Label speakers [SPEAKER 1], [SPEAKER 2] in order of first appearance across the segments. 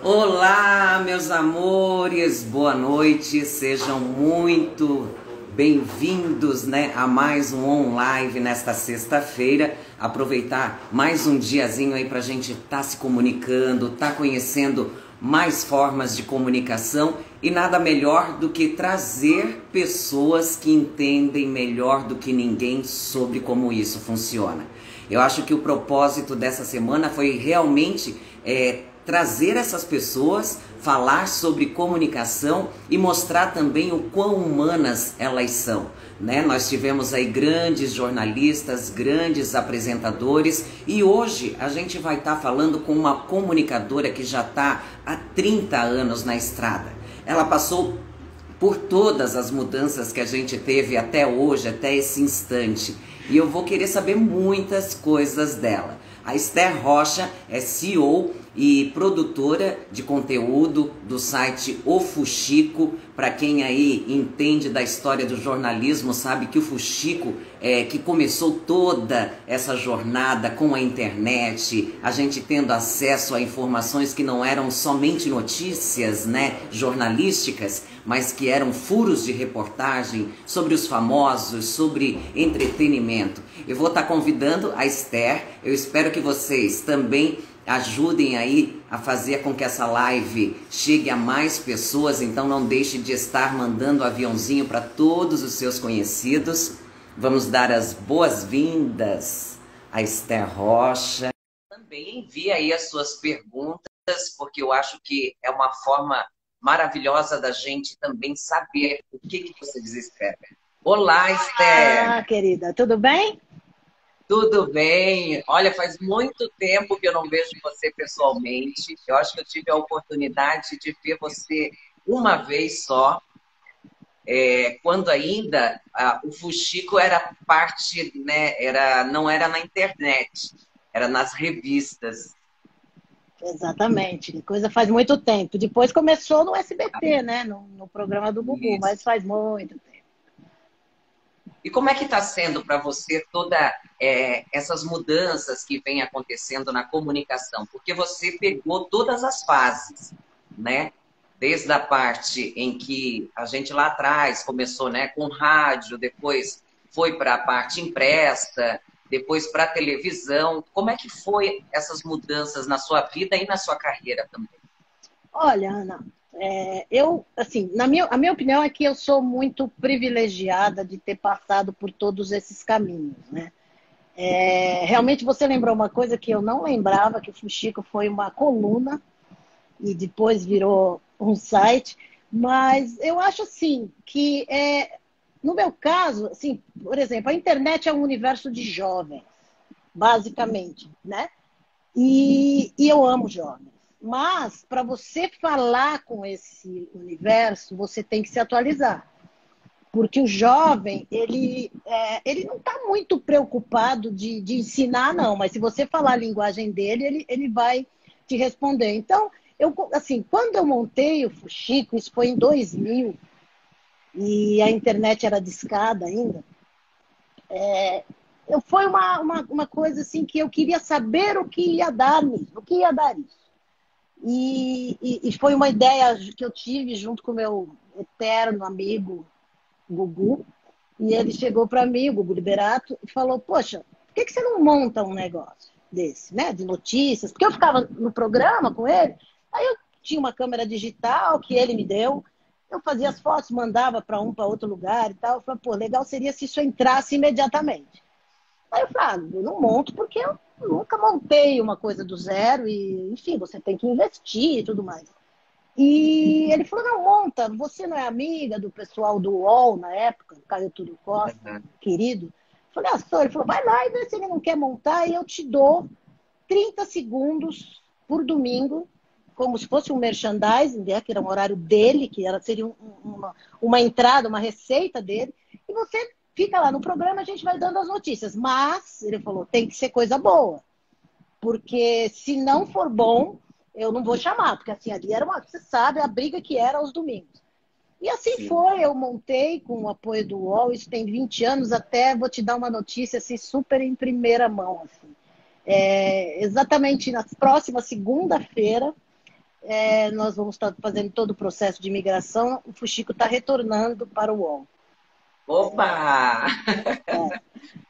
[SPEAKER 1] Olá, meus amores, boa noite, sejam muito bem-vindos, né, a mais um OnLive nesta sexta-feira. Aproveitar mais um diazinho aí pra gente estar se comunicando, tá conhecendo mais formas de comunicação e nada melhor do que trazer pessoas que entendem melhor do que ninguém sobre como isso funciona. Eu acho que o propósito dessa semana foi realmente trazer essas pessoas, falar sobre comunicação e mostrar também o quão humanas elas são, né? Nós tivemos aí grandes jornalistas, grandes apresentadores e hoje a gente vai estar falando com uma comunicadora que já está há 30 anos na estrada. Ela passou por todas as mudanças que a gente teve até hoje, até esse instante. E eu vou querer saber muitas coisas dela. A Esther Rocha é CEO e produtora de conteúdo do site O Fuxico. Para quem aí entende da história do jornalismo, sabe que o Fuxico que começou toda essa jornada com a internet, a gente tendo acesso a informações que não eram somente notícias, né, jornalísticas, mas que eram furos de reportagem sobre os famosos, sobre entretenimento. Eu vou estar convidando a Esther, eu espero que vocês também ajudem aí a fazer com que essa live chegue a mais pessoas, então não deixe de estar mandando aviãozinho para todos os seus conhecidos. Vamos dar as boas-vindas a Esther Rocha. Também envie aí as suas perguntas, porque eu acho que é uma forma maravilhosa da gente também saber o que vocês esperam. Olá, Esther!
[SPEAKER 2] Olá, querida, tudo bem?
[SPEAKER 1] Tudo bem? Olha, faz muito tempo que eu não vejo você pessoalmente. Eu acho que eu tive a oportunidade de ver você uma vez só, quando ainda o Fuxico era parte, né? Não era na internet, era nas revistas.
[SPEAKER 2] Exatamente, que coisa faz muito tempo. Depois começou no SBT, né? No programa do Gugu,
[SPEAKER 1] Isso.
[SPEAKER 2] mas faz muito tempo.
[SPEAKER 1] E como é que está sendo para você toda essas mudanças que vêm acontecendo na comunicação? Porque você pegou todas as fases, né? Desde a parte em que a gente lá atrás começou, né, com rádio, depois foi para a parte impressa, depois para a televisão. Como é que foi essas mudanças na sua vida e na sua carreira também?
[SPEAKER 2] Olha, Ana, eu, assim, a minha opinião é que eu sou muito privilegiada de ter passado por todos esses caminhos, né? Realmente você lembrou uma coisa que eu não lembrava, que o Fuxico foi uma coluna e depois virou um site, mas eu acho assim que no meu caso, assim, por exemplo, a internet é um universo de jovens, basicamente, né? E eu amo jovens. Mas para você falar com esse universo, você tem que se atualizar. Porque o jovem, ele não está muito preocupado de ensinar, não. Mas se você falar a linguagem dele, ele vai te responder. Então, assim, quando eu montei o Fuxico, isso foi em 2000, e a internet era discada ainda, foi uma coisa assim que eu queria saber o que ia dar nisso, o que ia dar isso. E foi uma ideia que eu tive junto com o meu eterno amigo Gugu, e ele chegou para mim, o Gugu Liberato, e falou, poxa, por que você não monta um negócio desse, né, de notícias? Porque eu ficava no programa com ele, aí eu tinha uma câmera digital que ele me deu, eu fazia as fotos, mandava para outro lugar e tal, eu falei, pô, legal seria se isso entrasse imediatamente. Aí eu falei, eu não monto porque eu nunca montei uma coisa do zero e, enfim, você tem que investir e tudo mais. E ele falou, não, monta, você não é amiga do pessoal do UOL na época, Caio Túlio Costa,
[SPEAKER 1] Uhum.
[SPEAKER 2] querido? Eu falei, sou. Ele falou, vai lá e vê se ele não quer montar e eu te dou 30 segundos por domingo, como se fosse um merchandising, né, que era um horário dele, seria uma entrada, uma receita dele, e você fica lá no programa, a gente vai dando as notícias. Mas, ele falou, tem que ser coisa boa, porque se não for bom, eu não vou chamar, porque assim, ali era você sabe, a briga que era aos domingos. E assim
[SPEAKER 1] Sim.
[SPEAKER 2] foi, eu montei com o apoio do UOL, isso tem 20 anos, até vou te dar uma notícia assim, super em primeira mão. Assim. Exatamente na próxima segunda-feira, nós vamos estar fazendo todo o processo de imigração, o Fuxico está retornando para o UOL.
[SPEAKER 1] Opa!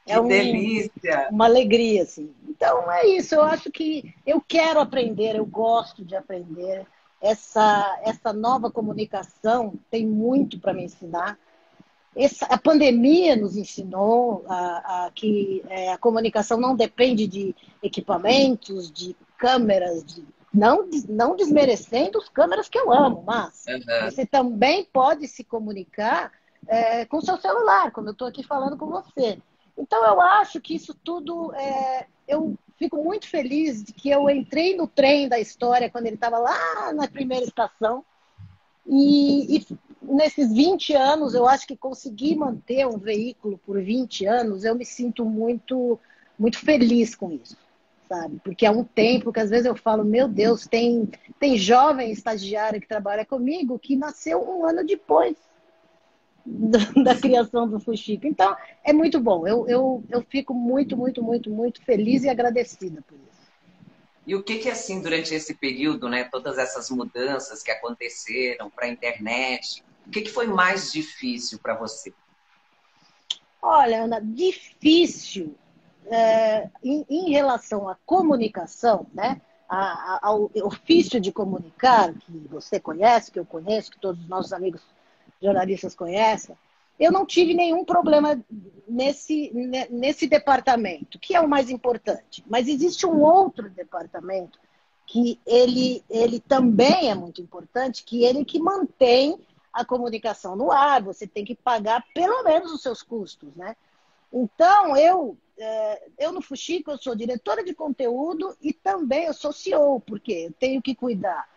[SPEAKER 2] É
[SPEAKER 1] Que delícia!
[SPEAKER 2] uma alegria, assim. Então é isso, eu acho que eu quero aprender, eu gosto de aprender. Essa nova comunicação tem muito para me ensinar. A pandemia nos ensinou que a comunicação não depende de equipamentos, de câmeras, não desmerecendo as câmeras que eu amo, mas
[SPEAKER 1] Aham.
[SPEAKER 2] você também pode se comunicar com o seu celular, como eu estou aqui falando com você. Então, eu acho que isso tudo. Eu fico muito feliz de que eu entrei no trem da história quando ele estava lá na primeira estação. E nesses 20 anos, eu acho que consegui manter um veículo por 20 anos, eu me sinto muito, muito feliz com isso, sabe? Porque é um tempo que às vezes eu falo, meu Deus, tem jovem estagiário que trabalha comigo que nasceu um ano depois da criação do Fuxico. Então, é muito bom. Eu fico muito, muito, muito, muito feliz e agradecida por isso.
[SPEAKER 1] E o que que assim durante esse período, né, todas essas mudanças que aconteceram para a internet, o que que foi mais difícil para você?
[SPEAKER 2] Olha, Ana, difícil em relação à comunicação, né? Ao ofício de comunicar, que você conhece, que eu conheço, que todos os nossos amigos jornalistas conhecem, eu não tive nenhum problema nesse departamento, que é o mais importante. Mas existe um outro departamento que ele também é muito importante, que ele que mantém a comunicação no ar, você tem que pagar pelo menos os seus custos, né? Então, eu no Fuxico, eu sou diretora de conteúdo e também eu sou CEO, porque eu tenho que cuidar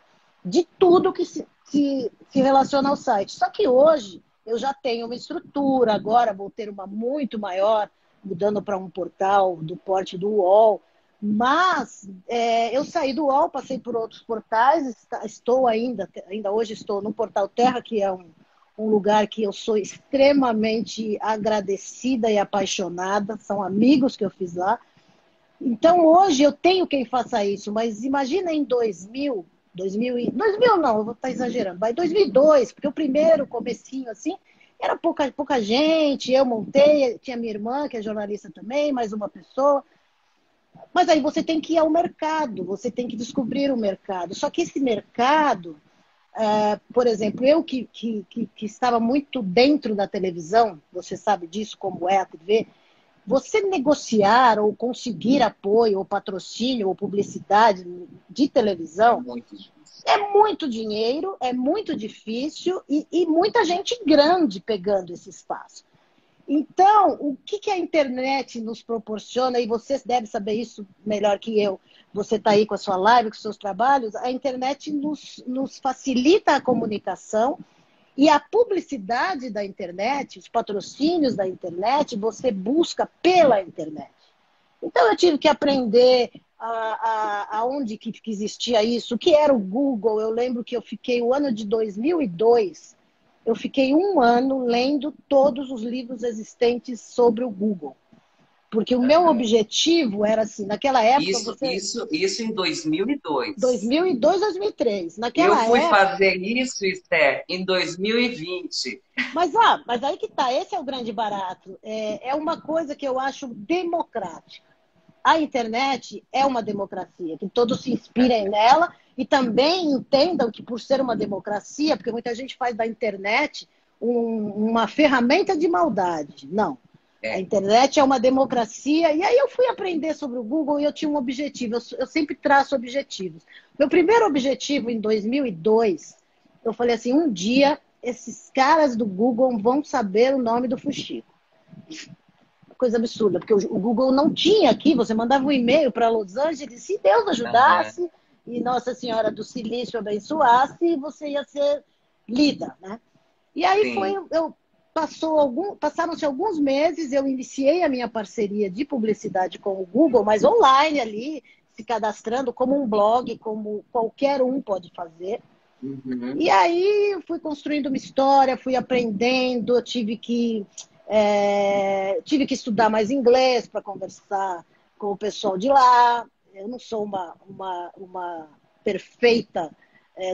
[SPEAKER 2] de tudo que se relaciona ao site. Só que hoje eu já tenho uma estrutura, agora vou ter uma muito maior, mudando para um portal do porte do UOL, mas eu saí do UOL, passei por outros portais, estou ainda hoje estou no Portal Terra, que é um lugar que eu sou extremamente agradecida e apaixonada, são amigos que eu fiz lá. Então, hoje eu tenho quem faça isso, mas imagina em 2000 não, eu vou estar exagerando, vai 2002, porque o primeiro comecinho assim, era pouca gente, eu montei, tinha minha irmã, que é jornalista também, mais uma pessoa. Mas aí você tem que ir ao mercado, você tem que descobrir o mercado. Só que esse mercado, por exemplo, eu que estava muito dentro da televisão, você sabe disso, como é a TV, você negociar ou conseguir apoio, ou patrocínio, ou publicidade de
[SPEAKER 1] É
[SPEAKER 2] televisão
[SPEAKER 1] muito difícil.
[SPEAKER 2] é muito dinheiro, é muito difícil e muita gente grande pegando esse espaço. Então, o que a internet nos proporciona, e você deve saber isso melhor que eu, você está aí com a sua live, com os seus trabalhos, a internet nos facilita a comunicação e a publicidade da internet, os patrocínios da internet, você busca pela internet. Então, eu tive que aprender aonde que existia isso, o que era o Google. Eu lembro que eu fiquei o ano de 2002, eu fiquei um ano lendo todos os livros existentes sobre o Google. Porque o meu
[SPEAKER 1] Aham.
[SPEAKER 2] objetivo era assim, naquela época
[SPEAKER 1] Isso,
[SPEAKER 2] você...
[SPEAKER 1] isso, isso em 2002.
[SPEAKER 2] 2002, 2003.
[SPEAKER 1] Eu
[SPEAKER 2] Naquela
[SPEAKER 1] fui
[SPEAKER 2] época...
[SPEAKER 1] fazer isso, Esther, em 2020.
[SPEAKER 2] Mas aí que tá, esse é o grande barato. É uma coisa que eu acho democrática. A internet é uma democracia, que todos se inspirem nela e também entendam que, por ser uma democracia, porque muita gente faz da internet uma ferramenta de maldade. Não. A
[SPEAKER 1] É.
[SPEAKER 2] internet é uma democracia. E aí eu fui aprender sobre o Google e eu tinha um objetivo. Eu sempre traço objetivos. Meu primeiro objetivo em 2002, eu falei assim, um dia esses caras do Google vão saber o nome do Fuxico. Coisa absurda, porque o Google não tinha aqui, você mandava um e-mail para Los Angeles, se Deus
[SPEAKER 1] Aham.
[SPEAKER 2] ajudasse e Nossa Senhora do Silício abençoasse, você ia ser lida, né? E aí
[SPEAKER 1] Sim.
[SPEAKER 2] passaram-se alguns meses, eu iniciei a minha parceria de publicidade com o Google, mas online ali, se cadastrando como um blog, como qualquer um pode fazer.
[SPEAKER 1] Uhum.
[SPEAKER 2] E aí eu fui construindo uma história, fui aprendendo, tive que estudar mais inglês para conversar com o pessoal de lá. Eu não sou uma perfeita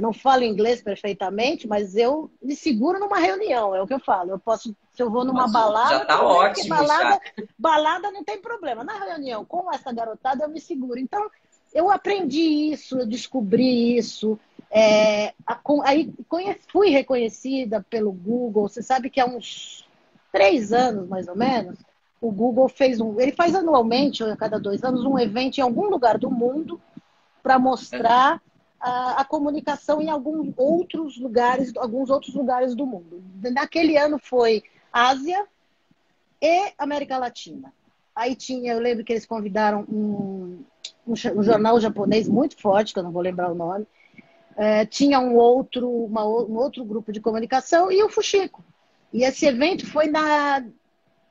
[SPEAKER 2] Não falo inglês perfeitamente, mas eu me seguro numa reunião, é o que eu falo. Eu posso, se eu vou numa
[SPEAKER 1] Nossa, já
[SPEAKER 2] balada,
[SPEAKER 1] tá
[SPEAKER 2] tudo bem, porque
[SPEAKER 1] ótimo já.
[SPEAKER 2] balada não tem problema. Na reunião com essa garotada eu me seguro. Então, eu aprendi isso, eu descobri isso. Aí fui reconhecida pelo Google. Você sabe que há uns 3 anos, mais ou menos, o Google fez ele faz anualmente, ou a cada 2 anos, um evento em algum lugar do mundo para mostrar a comunicação em alguns outros lugares do mundo. Naquele ano foi Ásia e América Latina. Aí eu lembro que eles convidaram um jornal japonês muito forte, que eu não vou lembrar o nome. Tinha um outro grupo de comunicação e o Fuxico. E esse evento foi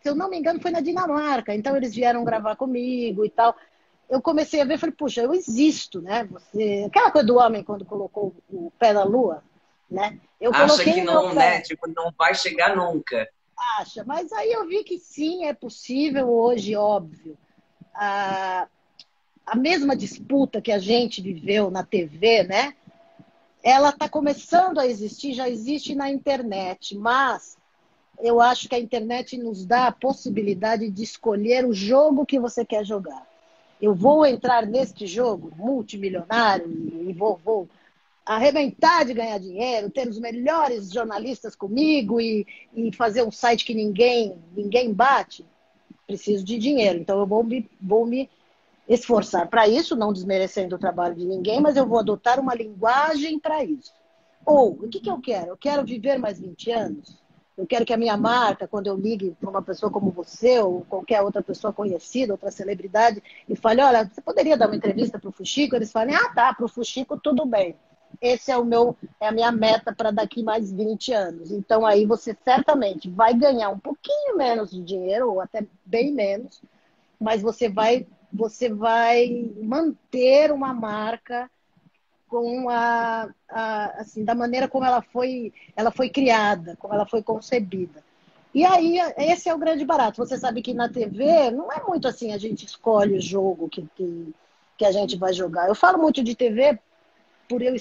[SPEAKER 2] se eu não me engano, foi na Dinamarca. Então eles vieram gravar comigo e tal. Eu comecei a ver, falei, puxa, eu existo, né? Aquela coisa do homem quando colocou o pé na lua, né? Eu
[SPEAKER 1] Acha
[SPEAKER 2] coloquei
[SPEAKER 1] que
[SPEAKER 2] o meu
[SPEAKER 1] não, né?
[SPEAKER 2] pé,
[SPEAKER 1] Tipo, não vai chegar nunca.
[SPEAKER 2] acha, mas aí eu vi que sim, é possível hoje, óbvio. A, a mesma disputa que a gente viveu na TV, né? Ela está começando a existir, já existe na internet, mas eu acho que a internet nos dá a possibilidade de escolher o jogo que você quer jogar. Eu vou entrar neste jogo multimilionário e vou arrebentar de ganhar dinheiro, ter os melhores jornalistas comigo e fazer um site que ninguém bate. Preciso de dinheiro, então eu vou me esforçar para isso, não desmerecendo o trabalho de ninguém, mas eu vou adotar uma linguagem para isso. Ou, o que eu quero? Eu quero viver mais 20 anos? Eu quero que a minha marca, quando eu ligue para uma pessoa como você ou qualquer outra pessoa conhecida, outra celebridade, e fale, olha, você poderia dar uma entrevista para o Fuxico? Eles falem, ah, tá, para o Fuxico tudo bem. Esse é a minha meta para daqui mais 20 anos. Então aí você certamente vai ganhar um pouquinho menos de dinheiro, ou até bem menos, mas você vai manter uma marca com assim, da maneira como ela foi criada, como ela foi concebida. E aí, esse é o grande barato. Você sabe que na TV não é muito assim, a gente escolhe o jogo que a gente vai jogar. Eu falo muito de TV por eu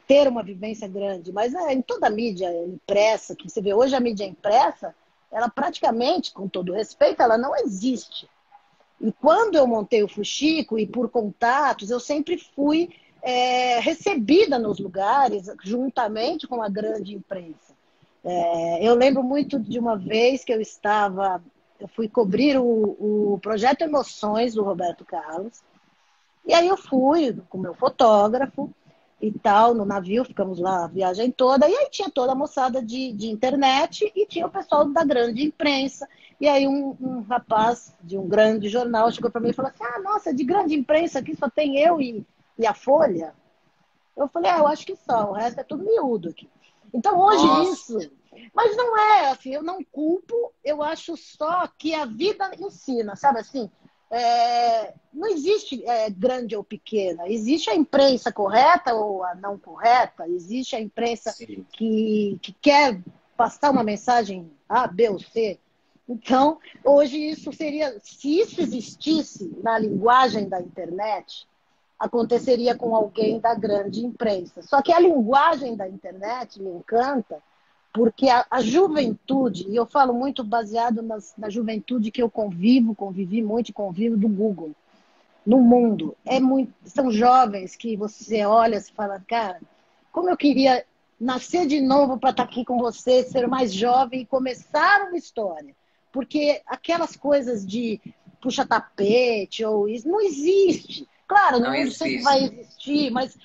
[SPEAKER 2] ter uma vivência grande, mas em toda a mídia impressa, que você vê hoje a mídia impressa, ela praticamente, com todo respeito, ela não existe. E quando eu montei o Fuxico, e por contatos, eu sempre fui recebida nos lugares, juntamente com a grande imprensa. Eu lembro muito de uma vez que eu fui cobrir o projeto Emoções do Roberto Carlos, e aí eu fui com o meu fotógrafo e tal, no navio, ficamos lá a viagem toda, e aí tinha toda a moçada de internet e tinha o pessoal da grande imprensa. E aí um rapaz de um grande jornal chegou para mim e falou assim, ah, nossa, de grande imprensa aqui só tem eu e a Folha. Eu falei, eu acho que só, o resto é tudo miúdo aqui. Então hoje
[SPEAKER 1] Nossa,
[SPEAKER 2] isso, mas não é assim, eu não culpo, eu acho só que a vida ensina, sabe assim? Não existe grande ou pequena, existe a imprensa correta ou a não correta, existe a imprensa
[SPEAKER 1] sim.
[SPEAKER 2] que quer passar uma mensagem A, B ou C. Então, hoje isso seria, se isso existisse na linguagem da internet, aconteceria com alguém da grande imprensa. Só que a linguagem da internet me encanta porque a juventude, e eu falo muito baseado na juventude que eu convivi muito e convivo do Google, no mundo. São jovens que você olha e fala, cara, como eu queria nascer de novo para estar aqui com você, ser mais jovem e começar uma história. Porque aquelas coisas de puxa-tapete ou isso não existe. Claro, no
[SPEAKER 1] Não
[SPEAKER 2] mundo sempre vai
[SPEAKER 1] existe.
[SPEAKER 2] existir, mas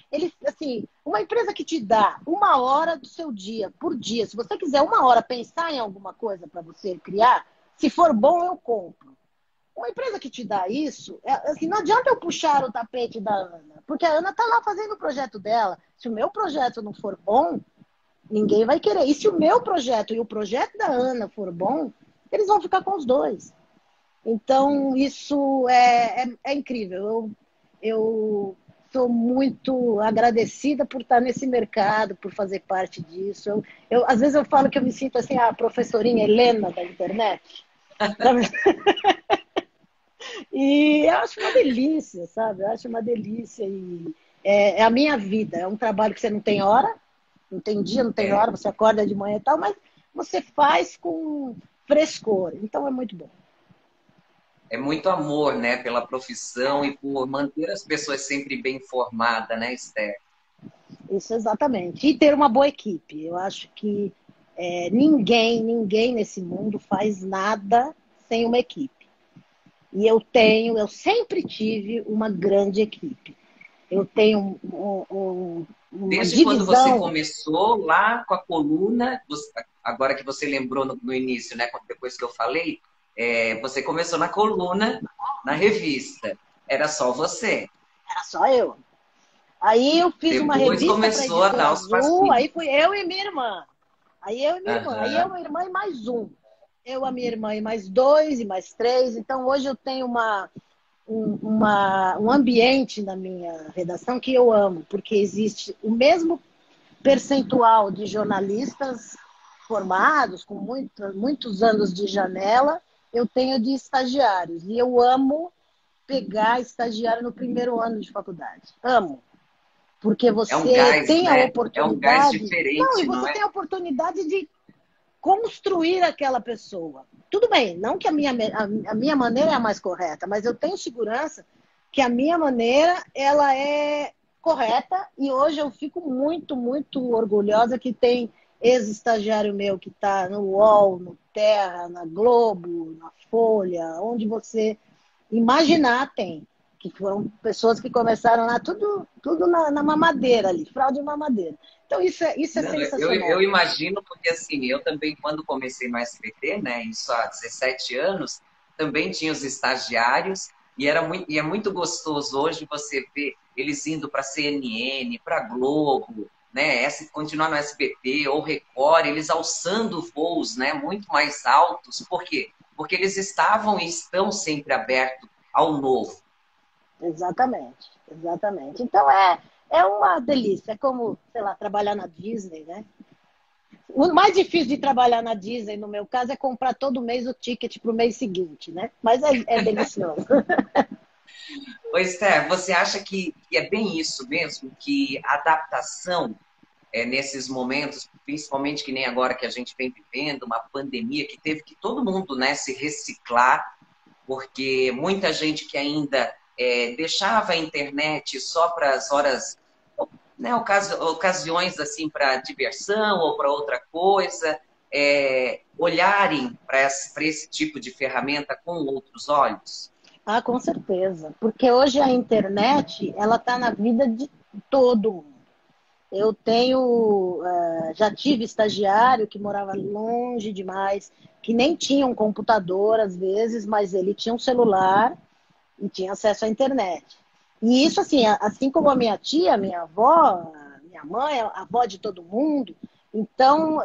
[SPEAKER 2] assim, uma empresa que te dá 1 hora do seu dia, por dia, se você quiser 1 hora pensar em alguma coisa para você criar, se for bom, eu compro. Uma empresa que te dá isso, assim, não adianta eu puxar o tapete da Ana, porque a Ana está lá fazendo o projeto dela. Se o meu projeto não for bom, ninguém vai querer. E se o meu projeto e o projeto da Ana for bom, eles vão ficar com os dois. Então, isso é incrível. Eu sou muito agradecida por estar nesse mercado, por fazer parte disso. Às vezes eu falo que eu me sinto assim, a professorinha Helena da internet. E eu acho uma delícia, sabe? Eu acho uma delícia. é a minha vida. É um trabalho que você não tem hora, não tem dia, não tem
[SPEAKER 1] É,
[SPEAKER 2] hora, você acorda de manhã e tal, mas você faz com frescor. Então é muito bom.
[SPEAKER 1] é muito amor, né, pela profissão e por manter as pessoas sempre bem informadas, né, Esther?
[SPEAKER 2] Isso exatamente. E ter uma boa equipe. Eu acho que ninguém nesse mundo faz nada sem uma equipe. E eu sempre tive uma grande equipe. Eu tenho uma
[SPEAKER 1] Desde quando você
[SPEAKER 2] divisão.
[SPEAKER 1] começou lá com a coluna, agora que você lembrou no início, né, depois que eu falei, você começou na coluna, na revista. Era só você.
[SPEAKER 2] Era só eu. Aí eu fiz uma
[SPEAKER 1] Depois
[SPEAKER 2] revista para a
[SPEAKER 1] começou a
[SPEAKER 2] Editora
[SPEAKER 1] dar os
[SPEAKER 2] Azul,
[SPEAKER 1] passinhos.
[SPEAKER 2] aí fui eu e minha irmã. Aí eu e minha irmã. Aí eu,
[SPEAKER 1] Aham.
[SPEAKER 2] minha irmã e mais um. Eu, a minha irmã e mais dois, e mais três. Então hoje eu tenho um ambiente na minha redação que eu amo, porque existe o mesmo percentual de jornalistas formados, com muitos anos de janela, eu tenho de estagiários. E eu amo pegar estagiário no primeiro ano de faculdade. Amo. Porque
[SPEAKER 1] É um
[SPEAKER 2] você
[SPEAKER 1] gás,
[SPEAKER 2] tem a
[SPEAKER 1] né? É um gás
[SPEAKER 2] oportunidade. Não, e
[SPEAKER 1] diferente, não
[SPEAKER 2] você
[SPEAKER 1] é?
[SPEAKER 2] tem a oportunidade de construir aquela pessoa. Tudo bem, não que a minha maneira é a mais correta, mas eu tenho segurança que a minha maneira ela é correta e hoje eu fico muito orgulhosa que tem ex-estagiário meu que está no UOL, no Terra, na Globo, na Folha, onde você imaginar tem. Que foram pessoas que começaram lá, tudo na mamadeira ali, fraude e mamadeira. Então, isso é
[SPEAKER 1] Não, eu
[SPEAKER 2] sensacional.
[SPEAKER 1] imagino, porque assim, eu também, quando comecei no SBT, né, isso há 17 anos, também tinha os estagiários, e é muito gostoso hoje você ver eles indo para a CNN, para a Globo, né, continuar no SBT ou Record, eles alçando voos, né, muito mais altos. Por quê? Porque eles estavam e estão sempre abertos ao novo.
[SPEAKER 2] Exatamente, exatamente. Então é uma delícia. É como, sei lá, trabalhar na Disney, né? O mais difícil de trabalhar na Disney, no meu caso, é comprar todo mês o ticket para o mês seguinte, né? Mas é delicioso.
[SPEAKER 1] Ô, Esther, você acha que é bem isso mesmo? Que a adaptação nesses momentos, principalmente que nem agora que a gente vem vivendo, uma pandemia que teve que todo mundo, né, se reciclar, porque muita gente que ainda deixava a internet só para as horas, né, ocasiões assim para diversão ou para outra coisa, olharem para esse tipo de ferramenta com outros olhos.
[SPEAKER 2] Ah, com certeza. Porque hoje a internet, ela está na vida de todo mundo. Eu tenho, já tive estagiário que morava longe demais, que nem tinha um computador às vezes, mas ele tinha um celular e tinha acesso à internet. E isso, assim, assim como a minha tia, a minha avó, a minha mãe, a avó de todo mundo. Então,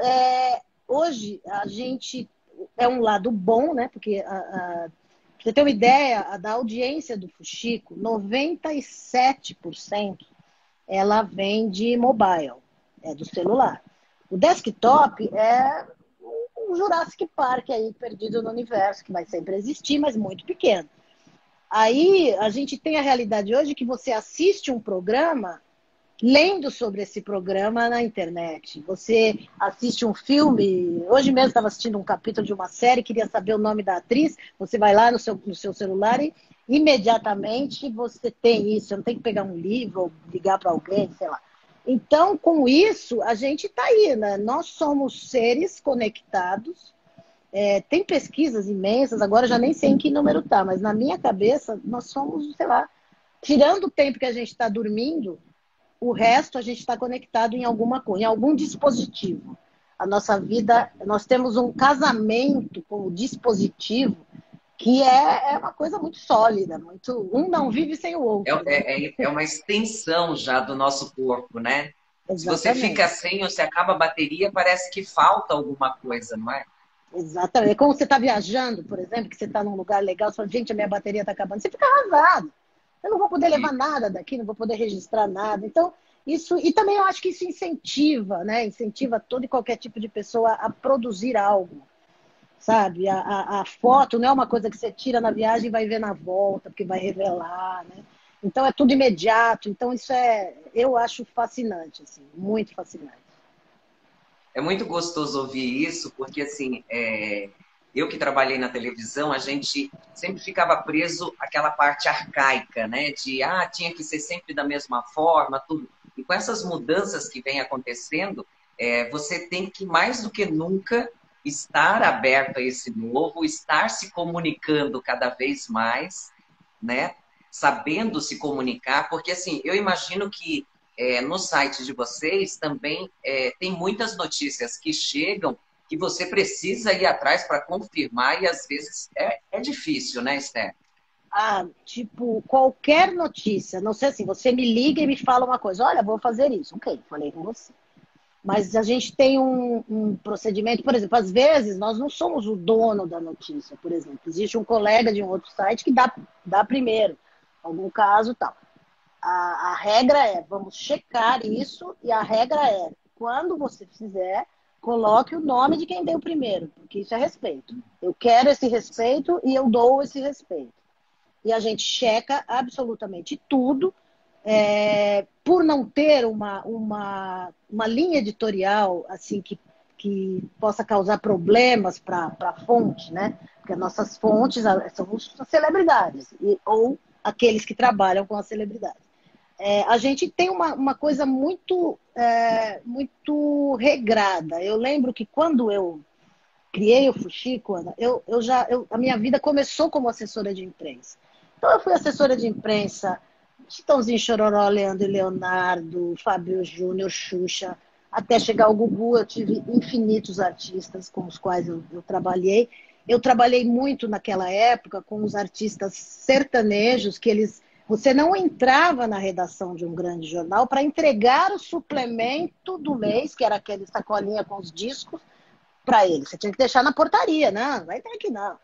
[SPEAKER 2] hoje a gente é um lado bom, né? Porque pra você ter uma ideia, da audiência do Fuxico, 97% ela vem de mobile, é do celular. O desktop é um Jurassic Park aí perdido no universo, que vai sempre existir, mas muito pequeno. Aí a gente tem a realidade hoje que você assiste um programa lendo sobre esse programa na internet. Você assiste um filme. Hoje mesmo estava assistindo um capítulo de uma série, queria saber o nome da atriz. Você vai lá no seu celular e imediatamente você tem isso. Você não tem que pegar um livro ou ligar para alguém, sei lá. Então, com isso, a gente está aí, né? Nós somos seres conectados. Tem pesquisas imensas, agora eu já nem sei em que número tá, mas na minha cabeça nós somos, sei lá, tirando o tempo que a gente está dormindo, o resto a gente está conectado em alguma coisa, em algum dispositivo. A nossa vida, nós temos um casamento com o dispositivo que é uma coisa muito sólida, muito, um não vive sem o outro, né?
[SPEAKER 1] É uma extensão já do nosso corpo, né? Se você fica
[SPEAKER 2] Exatamente.
[SPEAKER 1] sem ou se acaba a bateria, parece que falta alguma coisa, não é?
[SPEAKER 2] Exatamente. É como você está viajando, por exemplo, que você está num lugar legal, você fala, gente, a minha bateria está acabando. Você fica arrasado. Eu não vou poder levar nada daqui, não vou poder registrar nada. Então, isso. E também eu acho que isso incentiva, né? Incentiva todo e qualquer tipo de pessoa a produzir algo. Sabe? A foto não é uma coisa que você tira na viagem e vai ver na volta, porque vai revelar, né? Então é tudo imediato. Então isso eu acho fascinante, assim, muito fascinante.
[SPEAKER 1] É muito gostoso ouvir isso, porque assim, eu que trabalhei na televisão, a gente sempre ficava preso àquela parte arcaica, né? De tinha que ser sempre da mesma forma, tudo. E com essas mudanças que vêm acontecendo, você tem que mais do que nunca estar aberto a esse novo, estar se comunicando cada vez mais, né? Sabendo se comunicar, porque assim, eu imagino que no site de vocês também tem muitas notícias que chegam que você precisa ir atrás para confirmar e às vezes é difícil, né, Esther?
[SPEAKER 2] Tipo, qualquer notícia, não sei assim, você me liga e me fala uma coisa, olha, vou fazer isso. Ok, falei com você. Mas a gente tem um procedimento, por exemplo, às vezes nós não somos o dono da notícia, por exemplo. Existe um colega de um outro site que dá primeiro, algum caso tal. A regra é, vamos checar isso, e a regra é, quando você fizer, coloque o nome de quem deu primeiro, porque isso é respeito. Eu quero esse respeito e eu dou esse respeito. E a gente checa absolutamente tudo, por não ter uma linha editorial assim que possa causar problemas para a fonte, né? Porque nossas fontes são as celebridades, ou aqueles que trabalham com as celebridades. A gente tem uma coisa muito regrada. Eu lembro que quando eu criei o Fuxico, Ana, a minha vida começou como assessora de imprensa. Então, eu fui assessora de imprensa, Chitãozinho Chororó, Leandro e Leonardo, Fábio Júnior, Xuxa, até chegar ao Gugu. Eu tive infinitos artistas com os quais eu trabalhei. Eu trabalhei muito naquela época com os artistas sertanejos, você não entrava na redação de um grande jornal para entregar o suplemento do mês, que era aquele sacolinha com os discos, para ele. Você tinha que deixar na portaria, não, vai ter aqui não,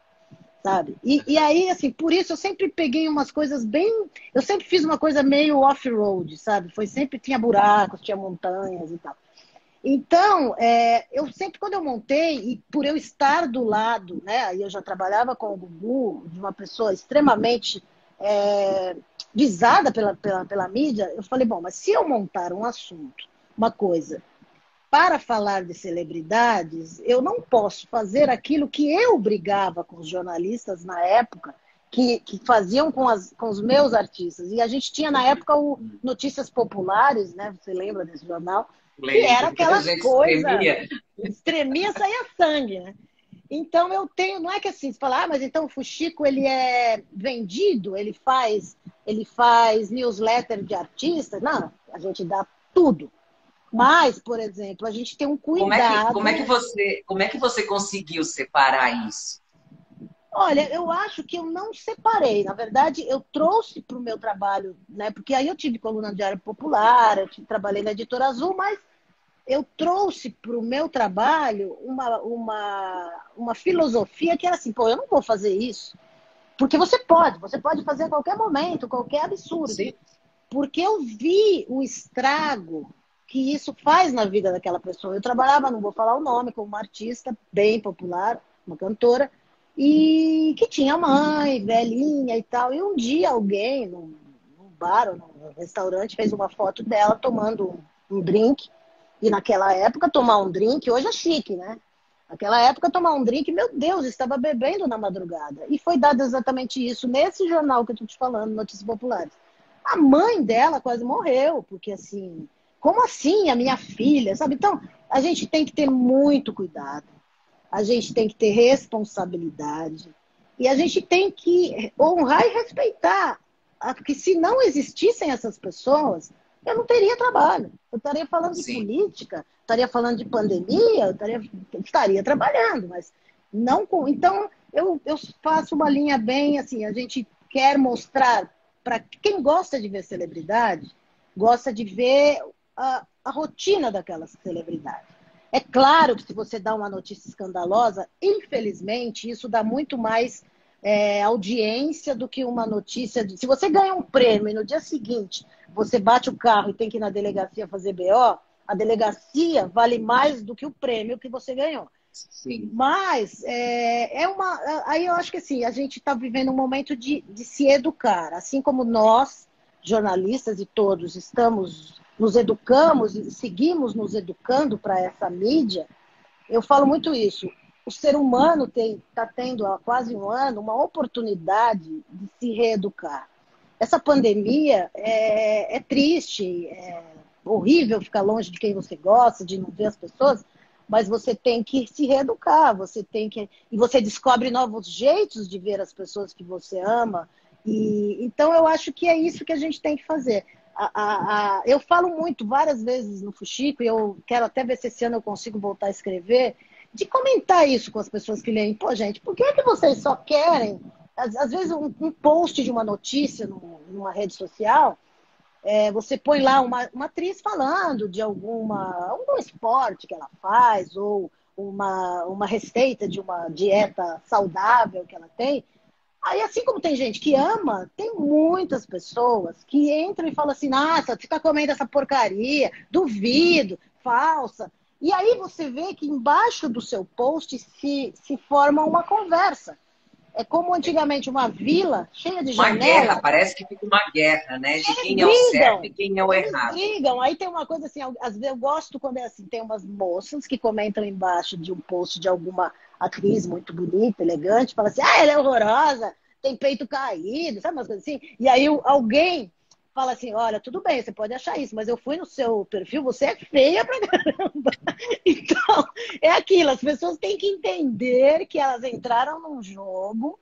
[SPEAKER 2] sabe? E aí, assim, por isso eu sempre peguei umas coisas bem. Eu sempre fiz uma coisa meio off-road, sabe? Tinha buracos, tinha montanhas e tal. Então, eu sempre, quando eu montei, e por eu estar do lado, né? Aí eu já trabalhava com o Gugu, de uma pessoa extremamente visada pela mídia, eu falei, bom, mas se eu montar um assunto, uma coisa para falar de celebridades, eu não posso fazer aquilo que eu brigava com os jornalistas na época, que faziam com os meus artistas. E a gente tinha na época o Notícias Populares, né? Você lembra desse jornal? Que era
[SPEAKER 1] Lembro, a
[SPEAKER 2] aquela
[SPEAKER 1] gente
[SPEAKER 2] coisa,
[SPEAKER 1] espremia.
[SPEAKER 2] extremia, saía sangue, né? Então eu tenho, não é que assim, você fala, mas então o Fuxico ele é vendido, ele faz newsletter de artistas. Não, a gente dá tudo. Mas, por exemplo, a gente tem um
[SPEAKER 1] Como é que,
[SPEAKER 2] cuidado.
[SPEAKER 1] como é que você conseguiu separar isso?
[SPEAKER 2] Olha, eu acho que eu não separei. Na verdade, eu trouxe para o meu trabalho, né? Porque aí eu tive coluna no Diário Popular, trabalhei na Editora Azul, mas eu trouxe para o meu trabalho uma filosofia que era assim, pô, eu não vou fazer isso. Porque você pode fazer a qualquer momento, qualquer absurdo.
[SPEAKER 1] Sim.
[SPEAKER 2] Porque eu vi o estrago que isso faz na vida daquela pessoa. Eu trabalhava, não vou falar o nome, como uma artista bem popular, uma cantora, e que tinha mãe, velhinha e tal. E um dia alguém, num bar ou num restaurante, fez uma foto dela tomando um drink. E naquela época, tomar um drink, hoje é chique, né? Naquela época, tomar um drink, meu Deus, estava bebendo na madrugada. E foi dado exatamente isso nesse jornal que eu estou te falando, Notícias Populares. A mãe dela quase morreu, porque assim, como assim a minha filha, sabe? Então, a gente tem que ter muito cuidado, a gente tem que ter responsabilidade e a gente tem que honrar e respeitar, porque se não existissem essas pessoas, eu não teria trabalho. Eu estaria falando de
[SPEAKER 1] Sim.
[SPEAKER 2] política, estaria falando de pandemia, estaria trabalhando, mas não com. Então, eu faço uma linha bem assim, a gente quer mostrar para quem gosta de ver celebridade, gosta de ver a rotina daquelas celebridades. É claro que se você dá uma notícia escandalosa, infelizmente, isso dá muito mais audiência do que uma notícia. Se você ganha um prêmio e no dia seguinte você bate o carro e tem que ir na delegacia fazer BO, a delegacia vale mais do que o prêmio que você ganhou.
[SPEAKER 1] Sim.
[SPEAKER 2] Mas aí eu acho que assim, a gente está vivendo um momento de se educar, assim como nós jornalistas e todos estamos nos educamos e seguimos nos educando para essa mídia, eu falo muito isso. O ser humano está tendo há quase um ano uma oportunidade de se reeducar. Essa pandemia é triste, é horrível ficar longe de quem você gosta, de não ver as pessoas, mas você tem que se reeducar, e você descobre novos jeitos de ver as pessoas que você ama. Então eu acho que é isso que a gente tem que fazer. Eu falo muito, várias vezes no Fuxico, e eu quero até ver se esse ano eu consigo voltar a escrever, de comentar isso com as pessoas que leem. Pô, gente, por que vocês só querem, às vezes, um post de uma notícia numa rede social, você põe lá uma atriz falando de algum esporte que ela faz, ou uma receita de uma dieta saudável que ela tem. Aí, assim como tem gente que ama, tem muitas pessoas que entram e falam assim, nossa, você está comendo essa porcaria, duvido, falsa. E aí você vê que embaixo do seu post se forma uma conversa. É como antigamente uma vila cheia de
[SPEAKER 1] Uma
[SPEAKER 2] janelas.
[SPEAKER 1] guerra, parece que fica uma guerra, né? De quem é o certo e quem é o errado.
[SPEAKER 2] Brigam. Aí tem uma coisa assim, às vezes eu gosto quando é assim, tem umas moças que comentam embaixo de um post de alguma atriz muito bonita, elegante, fala assim, ela é horrorosa, tem peito caído, sabe umas coisas assim? E aí alguém fala assim, olha, tudo bem, você pode achar isso, mas eu fui no seu perfil, você é feia pra caramba. Então, é aquilo, as pessoas têm que entender que elas entraram num jogo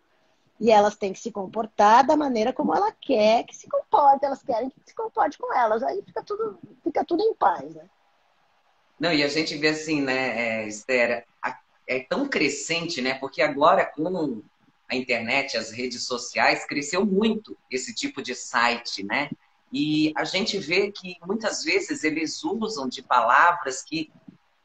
[SPEAKER 2] e elas têm que se comportar da maneira como ela quer que se comporte, elas querem que se comporte com elas, aí fica tudo em paz, né?
[SPEAKER 1] Não, e a gente vê assim, né, Esther, é tão crescente, né? Porque agora com a internet, as redes sociais, cresceu muito esse tipo de site, né? E a gente vê que muitas vezes eles usam de palavras que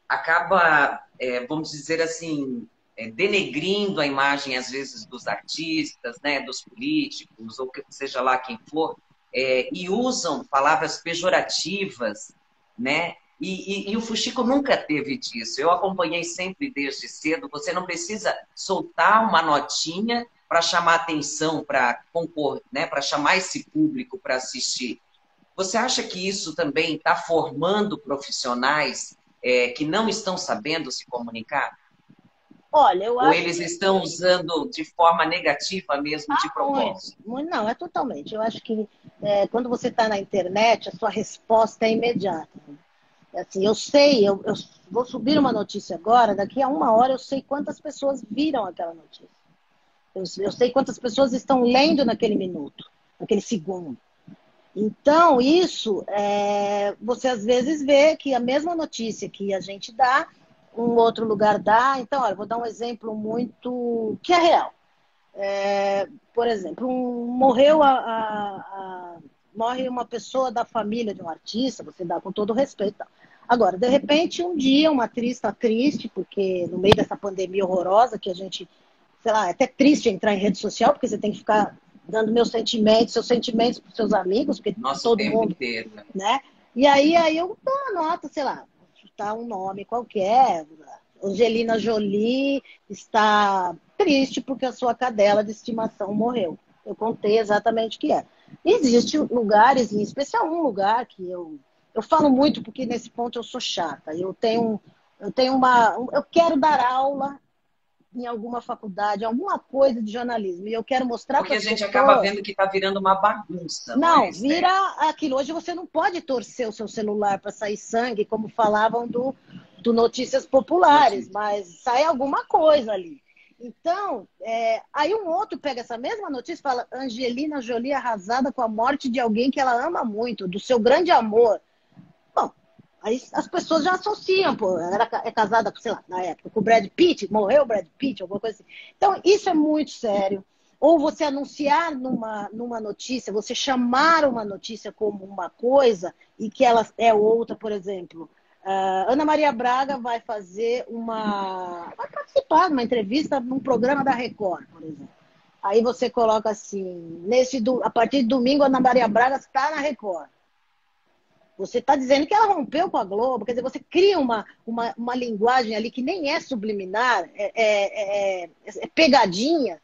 [SPEAKER 1] acaba, vamos dizer assim, denegrindo a imagem, às vezes, dos artistas, né, dos políticos, ou que seja lá quem for, e usam palavras pejorativas, né? E o Fuxico nunca teve disso. Eu acompanhei sempre desde cedo. Você não precisa soltar uma notinha para chamar atenção, para compor, né, para chamar esse público para assistir. Você acha que isso também está formando profissionais que não estão sabendo se comunicar?
[SPEAKER 2] Olha, eu
[SPEAKER 1] Ou
[SPEAKER 2] acho
[SPEAKER 1] eles
[SPEAKER 2] que
[SPEAKER 1] estão usando de forma negativa mesmo, de propósito?
[SPEAKER 2] não, é totalmente. Eu acho que quando você está na internet, a sua resposta é imediata. Assim, eu sei, eu vou subir uma notícia agora, daqui a uma hora eu sei quantas pessoas viram aquela notícia. Eu sei quantas pessoas estão lendo naquele minuto, naquele segundo. Então, isso, você às vezes vê que a mesma notícia que a gente dá, um outro lugar dá. Então, olha, vou dar um exemplo muito que é real. Por exemplo, morre uma pessoa da família de um artista, você dá com todo respeito. Agora, de repente, um dia uma atriz está triste, porque no meio dessa pandemia horrorosa, que a gente, sei lá, é até triste entrar em rede social, porque você tem que ficar dando seus sentimentos para os seus amigos, porque
[SPEAKER 1] Nosso
[SPEAKER 2] todo
[SPEAKER 1] tempo
[SPEAKER 2] mundo,
[SPEAKER 1] inteiro.
[SPEAKER 2] né? E aí eu dou uma nota, sei lá, chutar um nome qualquer. Angelina Jolie está triste porque a sua cadela de estimação morreu. Eu contei exatamente o que é. Existem lugares, em especial um lugar que eu falo muito porque nesse ponto eu sou chata. Eu quero dar aula em alguma faculdade, alguma coisa de jornalismo, e eu quero mostrar
[SPEAKER 1] Porque
[SPEAKER 2] para
[SPEAKER 1] a
[SPEAKER 2] as
[SPEAKER 1] gente acaba
[SPEAKER 2] pessoas.
[SPEAKER 1] vendo que está virando uma bagunça, não é,
[SPEAKER 2] Não,
[SPEAKER 1] Esther?
[SPEAKER 2] vira aquilo. Hoje você não pode torcer o seu celular para sair sangue, como falavam do Notícias Populares,
[SPEAKER 1] Notícia.
[SPEAKER 2] mas sai alguma coisa ali. Então, aí um outro pega essa mesma notícia e fala: Angelina Jolie arrasada com a morte de alguém que ela ama muito, do seu grande amor. Bom, aí as pessoas já associam, pô, ela é casada, sei lá, na época, com o Brad Pitt, morreu o Brad Pitt, alguma coisa assim. Então, isso é muito sério. Ou você anunciar numa notícia, você chamar uma notícia como uma coisa e que ela é outra, por exemplo. Ana Maria Braga vai vai participar de uma entrevista num programa da Record, por exemplo. Aí você coloca assim, a partir de domingo, Ana Maria Braga está na Record. Você está dizendo que ela rompeu com a Globo, quer dizer, você cria uma linguagem ali que nem é subliminar, é pegadinha,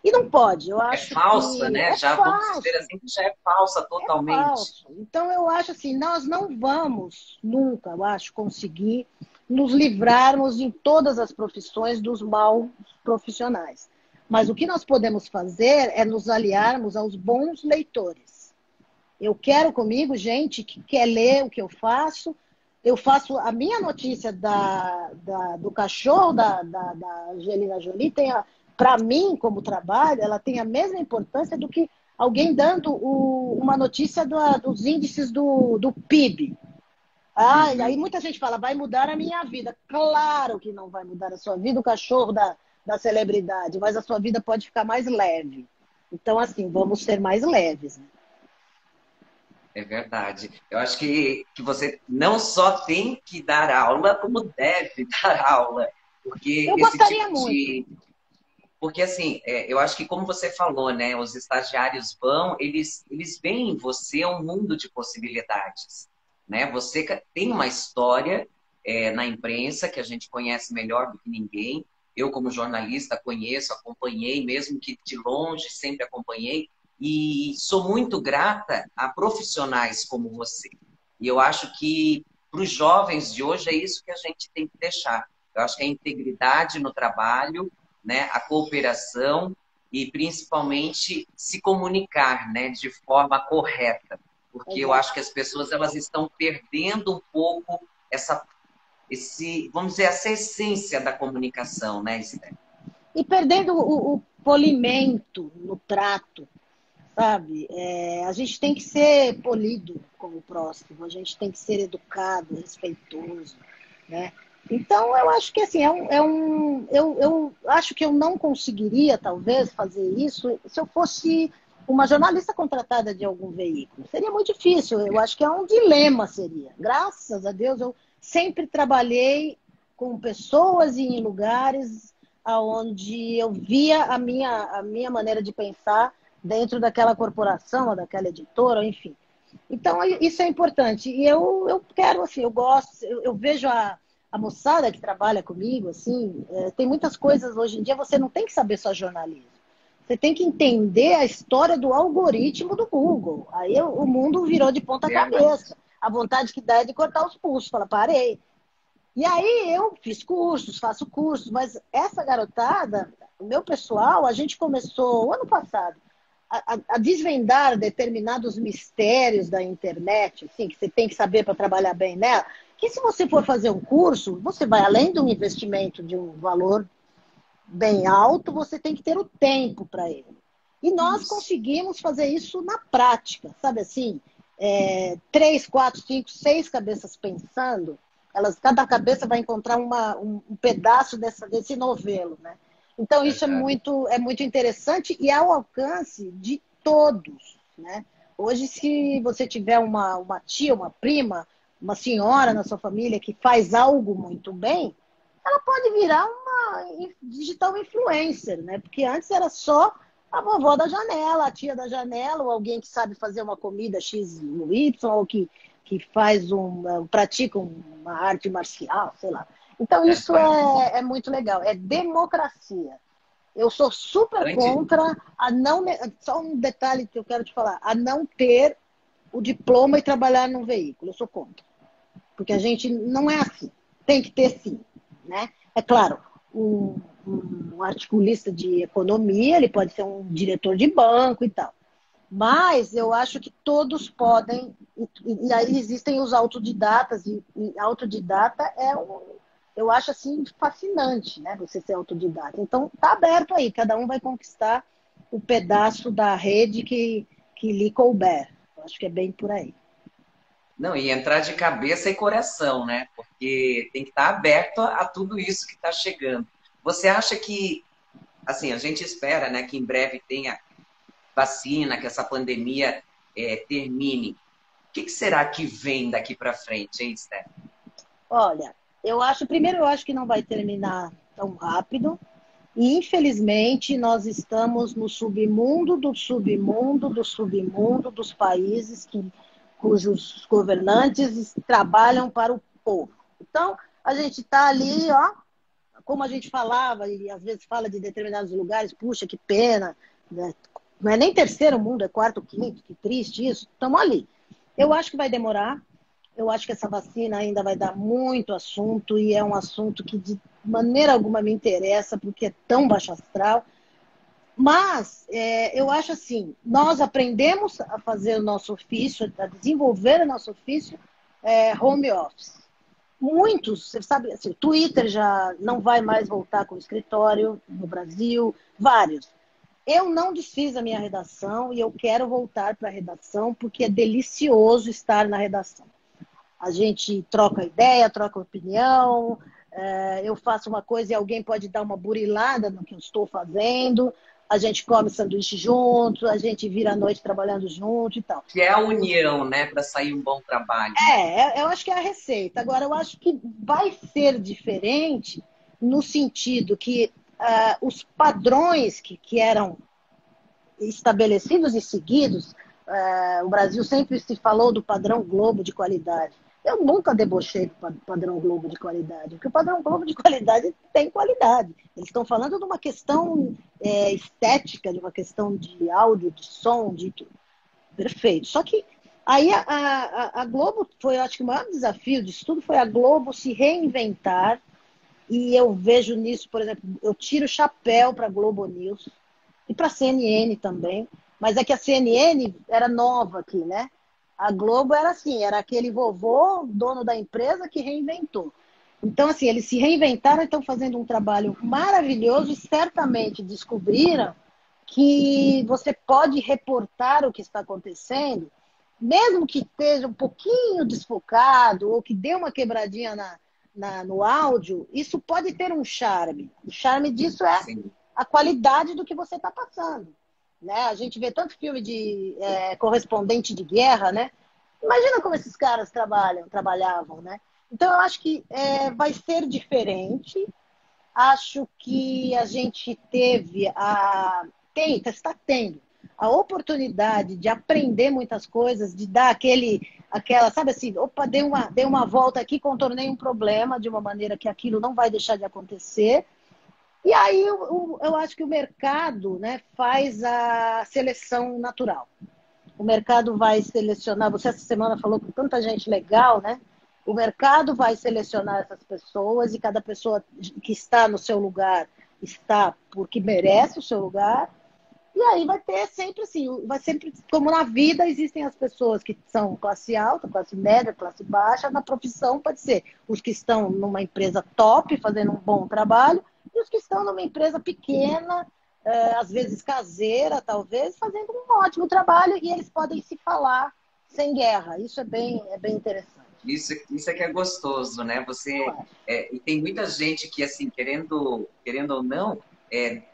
[SPEAKER 2] E não pode, eu
[SPEAKER 1] É
[SPEAKER 2] acho
[SPEAKER 1] falsa,
[SPEAKER 2] que
[SPEAKER 1] né?
[SPEAKER 2] é
[SPEAKER 1] Já vamos dizer
[SPEAKER 2] falso.
[SPEAKER 1] assim que já é falsa
[SPEAKER 2] É
[SPEAKER 1] totalmente.
[SPEAKER 2] falso. Então, eu acho assim, nós não vamos nunca, eu acho, conseguir nos livrarmos em todas as profissões dos maus profissionais. Mas o que nós podemos fazer é nos aliarmos aos bons leitores. Eu quero comigo gente que quer ler o que eu faço. Eu faço a minha notícia do cachorro da Angelina Jolie, para mim, como trabalho, ela tem a mesma importância do que alguém dando uma notícia dos índices do PIB. Ah, e aí
[SPEAKER 1] Uhum.
[SPEAKER 2] muita gente fala, vai mudar a minha vida. Claro que não vai mudar a sua vida, o cachorro da celebridade, mas a sua vida pode ficar mais leve. Então, assim, vamos ser mais leves, né?
[SPEAKER 1] É verdade. Eu acho que você não só tem que dar aula, como deve dar aula. Porque
[SPEAKER 2] Eu
[SPEAKER 1] esse tipo
[SPEAKER 2] gostaria muito.
[SPEAKER 1] de. Porque, assim, eu acho que, como você falou, né? Os estagiários vão, eles veem em você um mundo de possibilidades. Né? Você tem uma história, na imprensa que a gente conhece melhor do que ninguém. Eu, como jornalista, conheço, acompanhei, mesmo que de longe, sempre acompanhei. E sou muito grata a profissionais como você. E eu acho que, para os jovens de hoje, é isso que a gente tem que deixar. Eu acho que a integridade no trabalho, né, a cooperação e principalmente se comunicar, né, de forma correta, porque eu
[SPEAKER 2] Exato.
[SPEAKER 1] acho que as pessoas elas estão perdendo um pouco vamos dizer, essa essência da comunicação, né, Esther?
[SPEAKER 2] E perdendo o polimento no trato, sabe? A gente tem que ser polido com o próximo, a gente tem que ser educado, respeitoso, né? Então, eu acho que assim, eu acho que eu não conseguiria, talvez, fazer isso se eu fosse uma jornalista contratada de algum veículo. Seria muito difícil, eu acho que é um dilema, seria. Graças a Deus, eu sempre trabalhei com pessoas e em lugares onde eu via a minha maneira de pensar dentro daquela corporação, ou daquela editora, enfim. Então, isso é importante. E eu quero, assim, eu gosto, eu vejo a moçada que trabalha comigo, assim, tem muitas coisas hoje em dia, você não tem que saber só jornalismo. Você tem que entender a história do algoritmo do Google. Aí o mundo virou de ponta
[SPEAKER 1] Verdade.
[SPEAKER 2] cabeça. A vontade que dá é de cortar os pulsos. Fala, parei. E aí eu fiz cursos, faço cursos, mas essa garotada, o meu pessoal, a gente começou o ano passado a desvendar determinados mistérios da internet, assim, que você tem que saber para trabalhar bem nela, que se você for fazer um curso, você vai além de um investimento de um valor bem alto, você tem que ter o tempo para ele. E nós
[SPEAKER 1] Isso.
[SPEAKER 2] conseguimos fazer isso na prática, sabe assim? 3, 4, 5, 6 cabeças pensando, cada cabeça vai encontrar um pedaço desse novelo, né? Então isso
[SPEAKER 1] Aham.
[SPEAKER 2] é muito interessante e ao alcance de todos, né? Hoje, se você tiver uma tia, uma prima, uma senhora na sua família que faz algo muito bem, ela pode virar uma digital influencer, né? Porque antes era só a vovó da janela, a tia da janela, ou alguém que sabe fazer uma comida X no Y, ou que faz pratica uma arte marcial, sei lá. Então, isso
[SPEAKER 1] Aham.
[SPEAKER 2] é muito legal. É democracia. Eu sou super
[SPEAKER 1] Antes,
[SPEAKER 2] contra a não. Só um detalhe que eu quero te falar: a não ter o diploma e trabalhar num veículo. Eu sou contra. Porque a gente não é assim. Tem que ter sim. Né? É claro, um articulista de economia, ele pode ser um diretor de banco e tal. Mas eu acho que todos podem, e aí existem os autodidatas, e autodidata eu acho assim fascinante, né? Você ser autodidata. Então tá aberto aí, cada um vai conquistar o pedaço da rede que lhe couber. Eu acho que é bem por aí.
[SPEAKER 1] não, e entrar de cabeça e coração, né? Porque tem que estar aberto a tudo isso que está chegando. Você acha que, assim, a gente espera, né, que em breve tenha vacina, que essa pandemia termine. O que será que vem daqui para frente, hein, Steph?
[SPEAKER 2] Olha, primeiro eu acho que não vai terminar tão rápido. E, infelizmente, nós estamos no submundo do submundo do submundo dos países cujos governantes trabalham para o povo. Então, a gente está ali, ó, como a gente falava, e às vezes fala de determinados lugares, puxa, que pena, né? Não é nem terceiro mundo, é quarto, quinto, que triste isso. Estamos ali. Eu acho que vai demorar. Eu acho que essa vacina ainda vai dar muito assunto e é um assunto que de maneira alguma me interessa, porque é tão baixo astral. Mas eu acho assim, nós aprendemos a fazer o nosso ofício, a desenvolver o nosso ofício home office. Muitos, você sabe, assim, o Twitter já não vai mais voltar com o escritório no Brasil, vários. Eu não desfiz a minha redação e eu quero voltar para a redação porque é delicioso estar na redação. A gente troca ideia, troca opinião, eu faço uma coisa e alguém pode dar uma burilada no que eu estou fazendo, a gente come sanduíche junto, a gente vira a noite trabalhando junto e tal.
[SPEAKER 1] Que é a união, né, para sair um bom trabalho.
[SPEAKER 2] Eu acho que é a receita. Agora, eu acho que vai ser diferente no sentido que os padrões que eram estabelecidos e seguidos, o Brasil sempre se falou do padrão Globo de qualidade. Eu nunca debochei do padrão Globo de qualidade, porque o padrão Globo de qualidade tem qualidade. Eles estão falando de uma questão estética, de uma questão de áudio, de som, de tudo. Perfeito. Só que aí a Globo foi, eu acho que o maior desafio disso tudo foi a Globo se reinventar. E eu vejo nisso, por exemplo, eu tiro o chapéu para a Globo News e para a CNN também. Mas é que a CNN era nova aqui, né? A Globo era assim, era aquele vovô, dono da empresa, que reinventou. Então, assim, eles se reinventaram e estão fazendo um trabalho maravilhoso e certamente descobriram que você pode reportar o que está acontecendo, mesmo que esteja um pouquinho desfocado ou que dê uma quebradinha no áudio, isso pode ter um charme. O charme disso é
[SPEAKER 1] Sim.
[SPEAKER 2] a qualidade do que você está passando. Né? A gente vê tanto filme de correspondente de guerra, né? Imagina como esses caras trabalhavam, né? Então eu acho que vai ser diferente. Acho que a gente está tendo a oportunidade de aprender muitas coisas, de dar aquela, sabe assim, opa, dei uma volta aqui, contornei um problema de uma maneira que aquilo não vai deixar de acontecer. E aí eu acho que o mercado, né, faz a seleção natural. O mercado vai selecionar, você essa semana falou com tanta gente legal, né? O mercado vai selecionar essas pessoas e cada pessoa que está no seu lugar está porque merece o seu lugar. E aí vai ter sempre assim, vai sempre, como na vida, existem as pessoas que são classe alta, classe média, classe baixa. Na profissão pode ser os que estão numa empresa top, fazendo um bom trabalho, e os que estão numa empresa pequena, às vezes caseira, talvez, fazendo um ótimo trabalho, e eles podem se falar sem guerra. Isso é bem interessante.
[SPEAKER 1] Isso é que é gostoso, né? E tem muita gente que, assim, querendo ou não,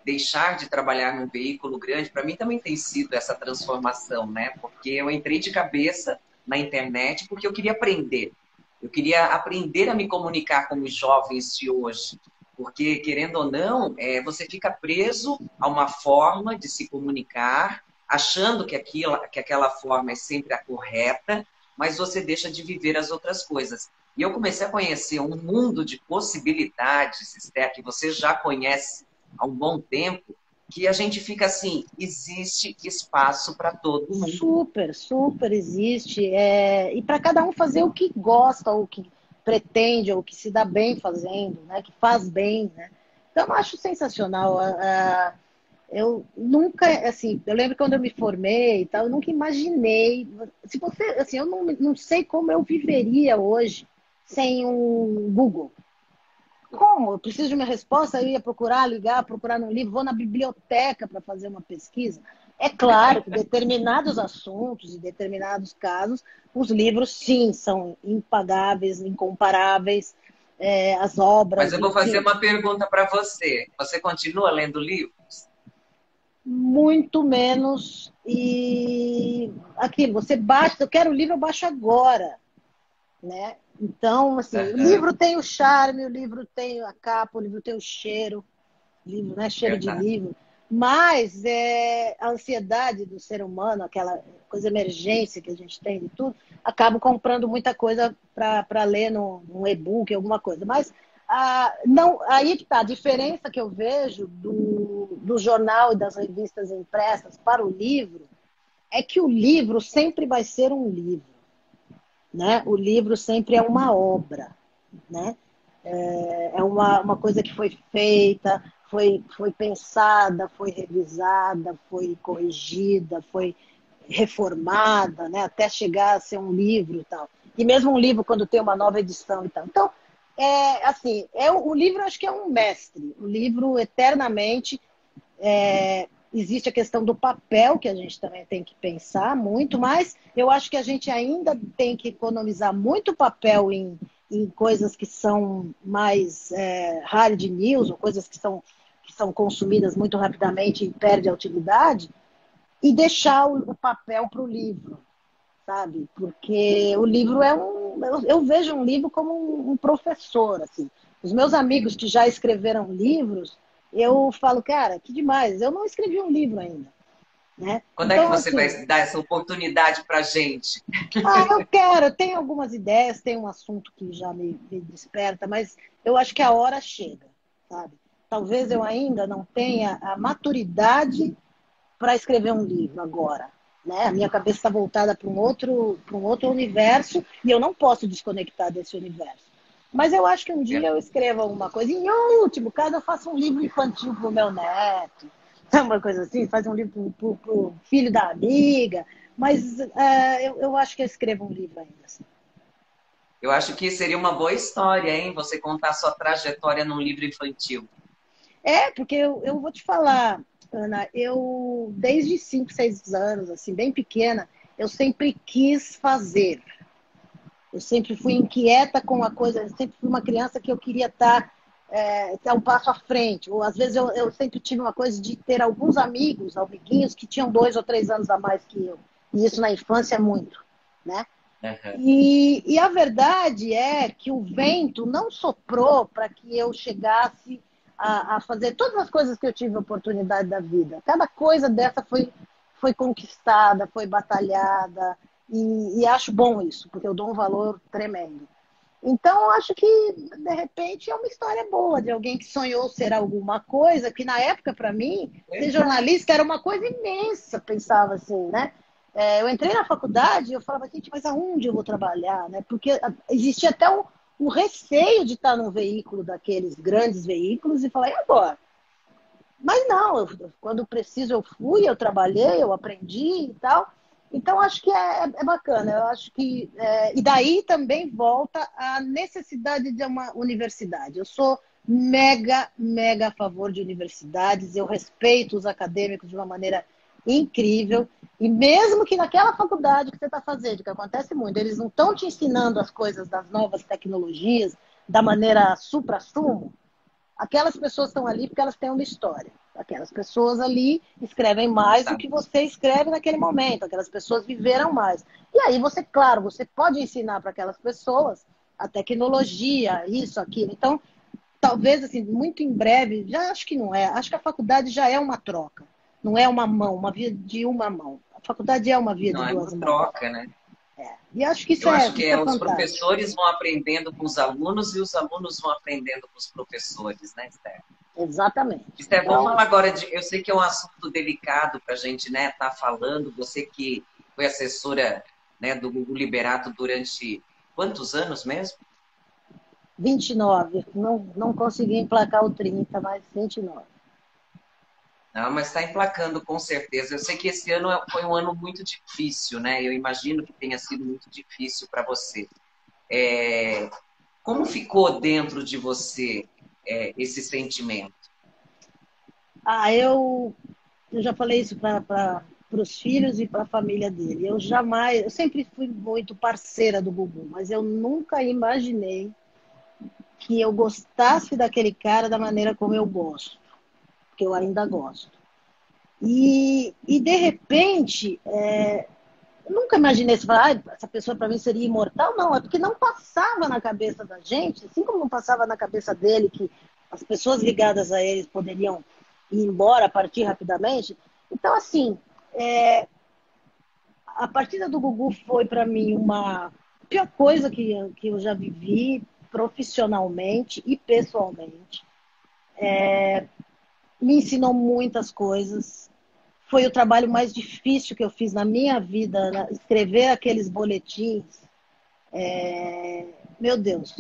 [SPEAKER 1] deixar de trabalhar num veículo grande, para mim também tem sido essa transformação, né? Porque eu entrei de cabeça na internet porque eu queria aprender. Eu queria aprender a me comunicar com os jovens de hoje. Porque, querendo ou não, você fica preso a uma forma de se comunicar, achando que aquela forma é sempre a correta, mas você deixa de viver as outras coisas. E eu comecei a conhecer um mundo de possibilidades, Esther, que você já conhece há um bom tempo, que a gente fica assim, existe espaço para todo mundo.
[SPEAKER 2] Super, super existe. E para cada um fazer o que gosta, ou o que pretende, ou o que se dá bem fazendo, né? Que faz bem, né? Então, eu acho sensacional. Eu nunca, assim, eu lembro quando eu me formei e tal, eu nunca imaginei. Se você, assim, eu não sei como eu viveria hoje sem um Google. Como? Eu preciso de uma resposta, eu ia procurar, ligar, procurar num livro, vou na biblioteca para fazer uma pesquisa. É claro que determinados assuntos e determinados casos, os livros, sim, são impagáveis, incomparáveis, as obras.
[SPEAKER 1] Mas eu vou fazer uma pergunta para você. Você continua lendo livros?
[SPEAKER 2] Muito menos. E aquilo, você baixa, eu quero o livro, eu baixo agora. Né? Então, assim, o livro tem o charme, o livro tem a capa, o livro tem o cheiro, livro, né? Cheiro de livro, mas a ansiedade do ser humano, aquela coisa emergência que a gente tem de tudo, acabo comprando muita coisa para ler num e-book, alguma coisa. Mas não, aí que tá, a diferença que eu vejo do jornal e das revistas impressas para o livro é que o livro sempre vai ser um livro, né? O livro sempre é uma obra, né? É uma coisa que foi feita, foi pensada, foi revisada, foi corrigida, foi reformada, né? Até chegar a ser um livro e tal. E mesmo um livro quando tem uma nova edição e tal. Então, assim, o livro acho que é um mestre. O livro eternamente existe a questão do papel, que a gente também tem que pensar muito, mas eu acho que a gente ainda tem que economizar muito papel em coisas que são mais hard news, ou coisas que são consumidas muito rapidamente e perde a utilidade, e deixar o papel para o livro, sabe? Porque o livro é eu vejo um livro como um professor, assim. Os meus amigos que já escreveram livros, eu falo, cara, que demais, eu não escrevi um livro ainda, né?
[SPEAKER 1] Quando é que
[SPEAKER 2] Então,
[SPEAKER 1] você vai
[SPEAKER 2] assim,
[SPEAKER 1] dar essa oportunidade para gente?
[SPEAKER 2] eu quero, eu tenho algumas ideias, tem um assunto que já me desperta, mas eu acho que a hora chega, sabe? Talvez eu ainda não tenha a maturidade para escrever um livro agora. Né? A minha cabeça está voltada para um outro universo e eu não posso desconectar desse universo. Mas eu acho que um dia eu escreva alguma coisa. Em último caso, eu faço um livro infantil para o meu neto, uma coisa assim, faz um livro para o filho da amiga. Mas eu acho que eu escrevo um livro ainda. Assim.
[SPEAKER 1] Eu acho que seria uma boa história, hein? Você contar a sua trajetória num livro infantil.
[SPEAKER 2] Porque eu vou te falar, Ana, eu desde 5, 6 anos, assim, bem pequena, eu sempre quis fazer. Eu sempre fui inquieta com a coisa, eu sempre fui uma criança que eu queria estar um passo à frente. Ou às vezes eu sempre tive uma coisa de ter alguns amiguinhos, que tinham 2 ou 3 anos a mais que eu. E isso na infância é muito, né?
[SPEAKER 1] Uhum.
[SPEAKER 2] E a verdade é que o vento não soprou para que eu chegasse a fazer todas as coisas que eu tive a oportunidade da vida. Cada coisa dessa foi conquistada, foi batalhada, e acho bom isso, porque eu dou um valor tremendo. Então, eu acho que, de repente, é uma história boa de alguém que sonhou ser alguma coisa, que na época, para mim, ser jornalista era uma coisa imensa, pensava assim, né? Eu entrei na faculdade e eu falava, gente, mas aonde eu vou trabalhar? Né? Porque existia até um receio de estar num veículo daqueles grandes veículos e falar, e agora? Mas não, quando preciso eu fui, eu trabalhei, eu aprendi e tal. Então, acho que é bacana. Eu acho que. E daí também volta a necessidade de uma universidade. Eu sou mega, mega a favor de universidades. Eu respeito os acadêmicos de uma maneira incrível. E mesmo que naquela faculdade que você está fazendo, que acontece muito, eles não estão te ensinando as coisas das novas tecnologias da maneira supra-sumo, aquelas pessoas estão ali porque elas têm uma história. Aquelas pessoas ali escrevem mais do
[SPEAKER 1] Sabe?
[SPEAKER 2] que você escreve naquele momento. Aquelas pessoas viveram mais. E aí você, claro, você pode ensinar para aquelas pessoas a tecnologia, isso, aquilo. Então, talvez, assim, muito em breve, já acho que não é. Acho que a faculdade já é uma troca. Não é uma mão, uma via de uma mão. A faculdade é uma via de
[SPEAKER 1] Não, é
[SPEAKER 2] duas
[SPEAKER 1] uma
[SPEAKER 2] mãos.
[SPEAKER 1] troca, né?
[SPEAKER 2] E acho que
[SPEAKER 1] Eu acho que
[SPEAKER 2] isso é
[SPEAKER 1] os
[SPEAKER 2] fantástico.
[SPEAKER 1] professores vão aprendendo com os alunos e os alunos vão aprendendo com os professores, né, Esther?
[SPEAKER 2] Exatamente.
[SPEAKER 1] Esther, vamos
[SPEAKER 2] Então,
[SPEAKER 1] falar agora de. Eu sei que é um assunto delicado para a gente, né, estar falando. Você que foi assessora, né, do Gugu Liberato durante quantos anos mesmo?
[SPEAKER 2] 29. Não consegui emplacar o 30, mas 29.
[SPEAKER 1] Não, mas está emplacando com certeza. Eu sei que esse ano foi um ano muito difícil, né? Eu imagino que tenha sido muito difícil para você. É, Como ficou dentro de você esse sentimento?
[SPEAKER 2] Eu já falei isso para os filhos e para a família dele. Eu sempre fui muito parceira do Gugu, mas eu nunca imaginei que eu gostasse daquele cara da maneira como eu gosto, porque eu ainda gosto. E de repente, eu nunca imaginei se falar, essa pessoa para mim seria imortal. Não, é porque não passava na cabeça da gente, assim como não passava na cabeça dele que as pessoas ligadas a ele poderiam ir embora, partir rapidamente. Então, assim, a partida do Gugu foi para mim uma pior coisa que eu já vivi. profissionalmente e pessoalmente. Me ensinou muitas coisas. Foi o trabalho mais difícil que eu fiz na minha vida, escrever aqueles boletins. Meu Deus,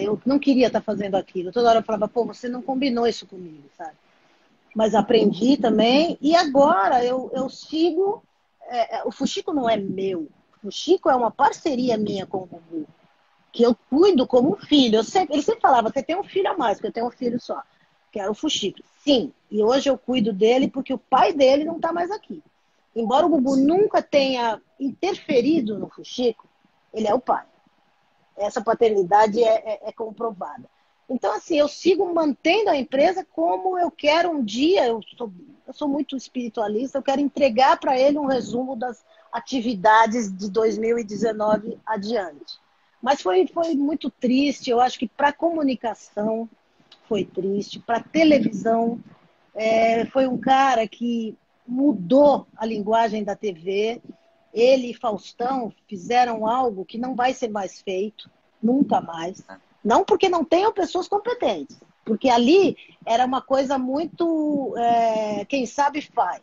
[SPEAKER 2] eu não queria estar fazendo aquilo. Toda hora eu falava, pô, você não combinou isso comigo, sabe? Mas aprendi também. E agora eu sigo. O Fuxico não é meu. O Fuxico é uma parceria minha com o Gugu, que eu cuido como um filho. Ele sempre falava, você tem um filho a mais, que eu tenho um filho só, que era o Fuxico. Sim, e hoje eu cuido dele porque o pai dele não está mais aqui. Embora o Gugu nunca tenha interferido no Fuxico, ele é o pai. Essa paternidade é comprovada. Então, assim, eu sigo mantendo a empresa como eu quero um dia. Eu sou muito espiritualista, eu quero entregar para ele um resumo das atividades de 2019 adiante. Mas foi muito triste. Eu acho que para a comunicação foi triste, para a televisão foi um cara que mudou a linguagem da TV. Ele e Faustão fizeram algo que não vai ser mais feito, nunca mais. Não porque não tenham pessoas competentes, porque ali era uma coisa muito quem sabe faz,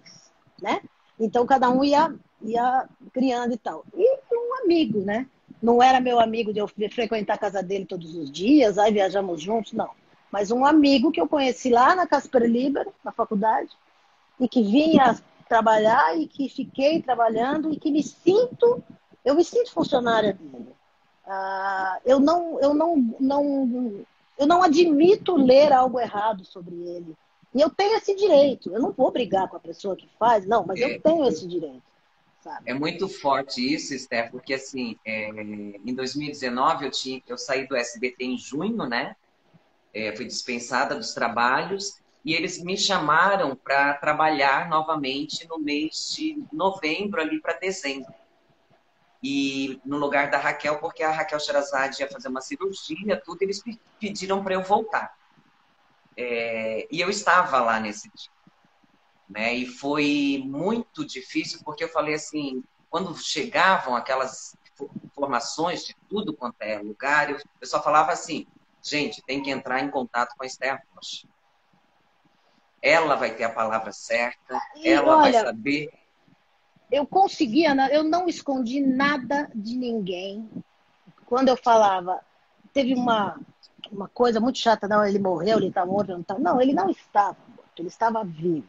[SPEAKER 2] né? Então cada um ia criando e tal. E um amigo, né? Não era meu amigo de eu frequentar a casa dele todos os dias, aí viajamos juntos, não. Mas um amigo que eu conheci lá na Casper Libero, na faculdade, e que vinha trabalhar e que fiquei trabalhando e que eu me sinto funcionária dele. Eu não admito ler algo errado sobre ele. E eu tenho esse direito. Eu não vou brigar com a pessoa que faz, não, mas eu tenho esse direito. Sabe?
[SPEAKER 1] É muito forte isso, Steph, porque assim, em 2019 eu saí do SBT em junho, né? Fui dispensada dos trabalhos e eles me chamaram para trabalhar novamente no mês de novembro, ali para dezembro. E no lugar da Raquel, porque a Raquel Sherazade ia fazer uma cirurgia, tudo, eles pediram para eu voltar. E eu estava lá nesse dia. Né? E foi muito difícil, porque eu falei assim, quando chegavam aquelas informações de tudo quanto é lugar, eu só falava assim, gente, tem que entrar em contato com a Esther Rocha. Ela vai ter a palavra certa, ela vai saber.
[SPEAKER 2] Eu conseguia, eu não escondi nada de ninguém. Quando eu falava, teve uma coisa muito chata, não, ele morreu, ele está morto, não está. Não, ele não estava morto, ele estava vivo.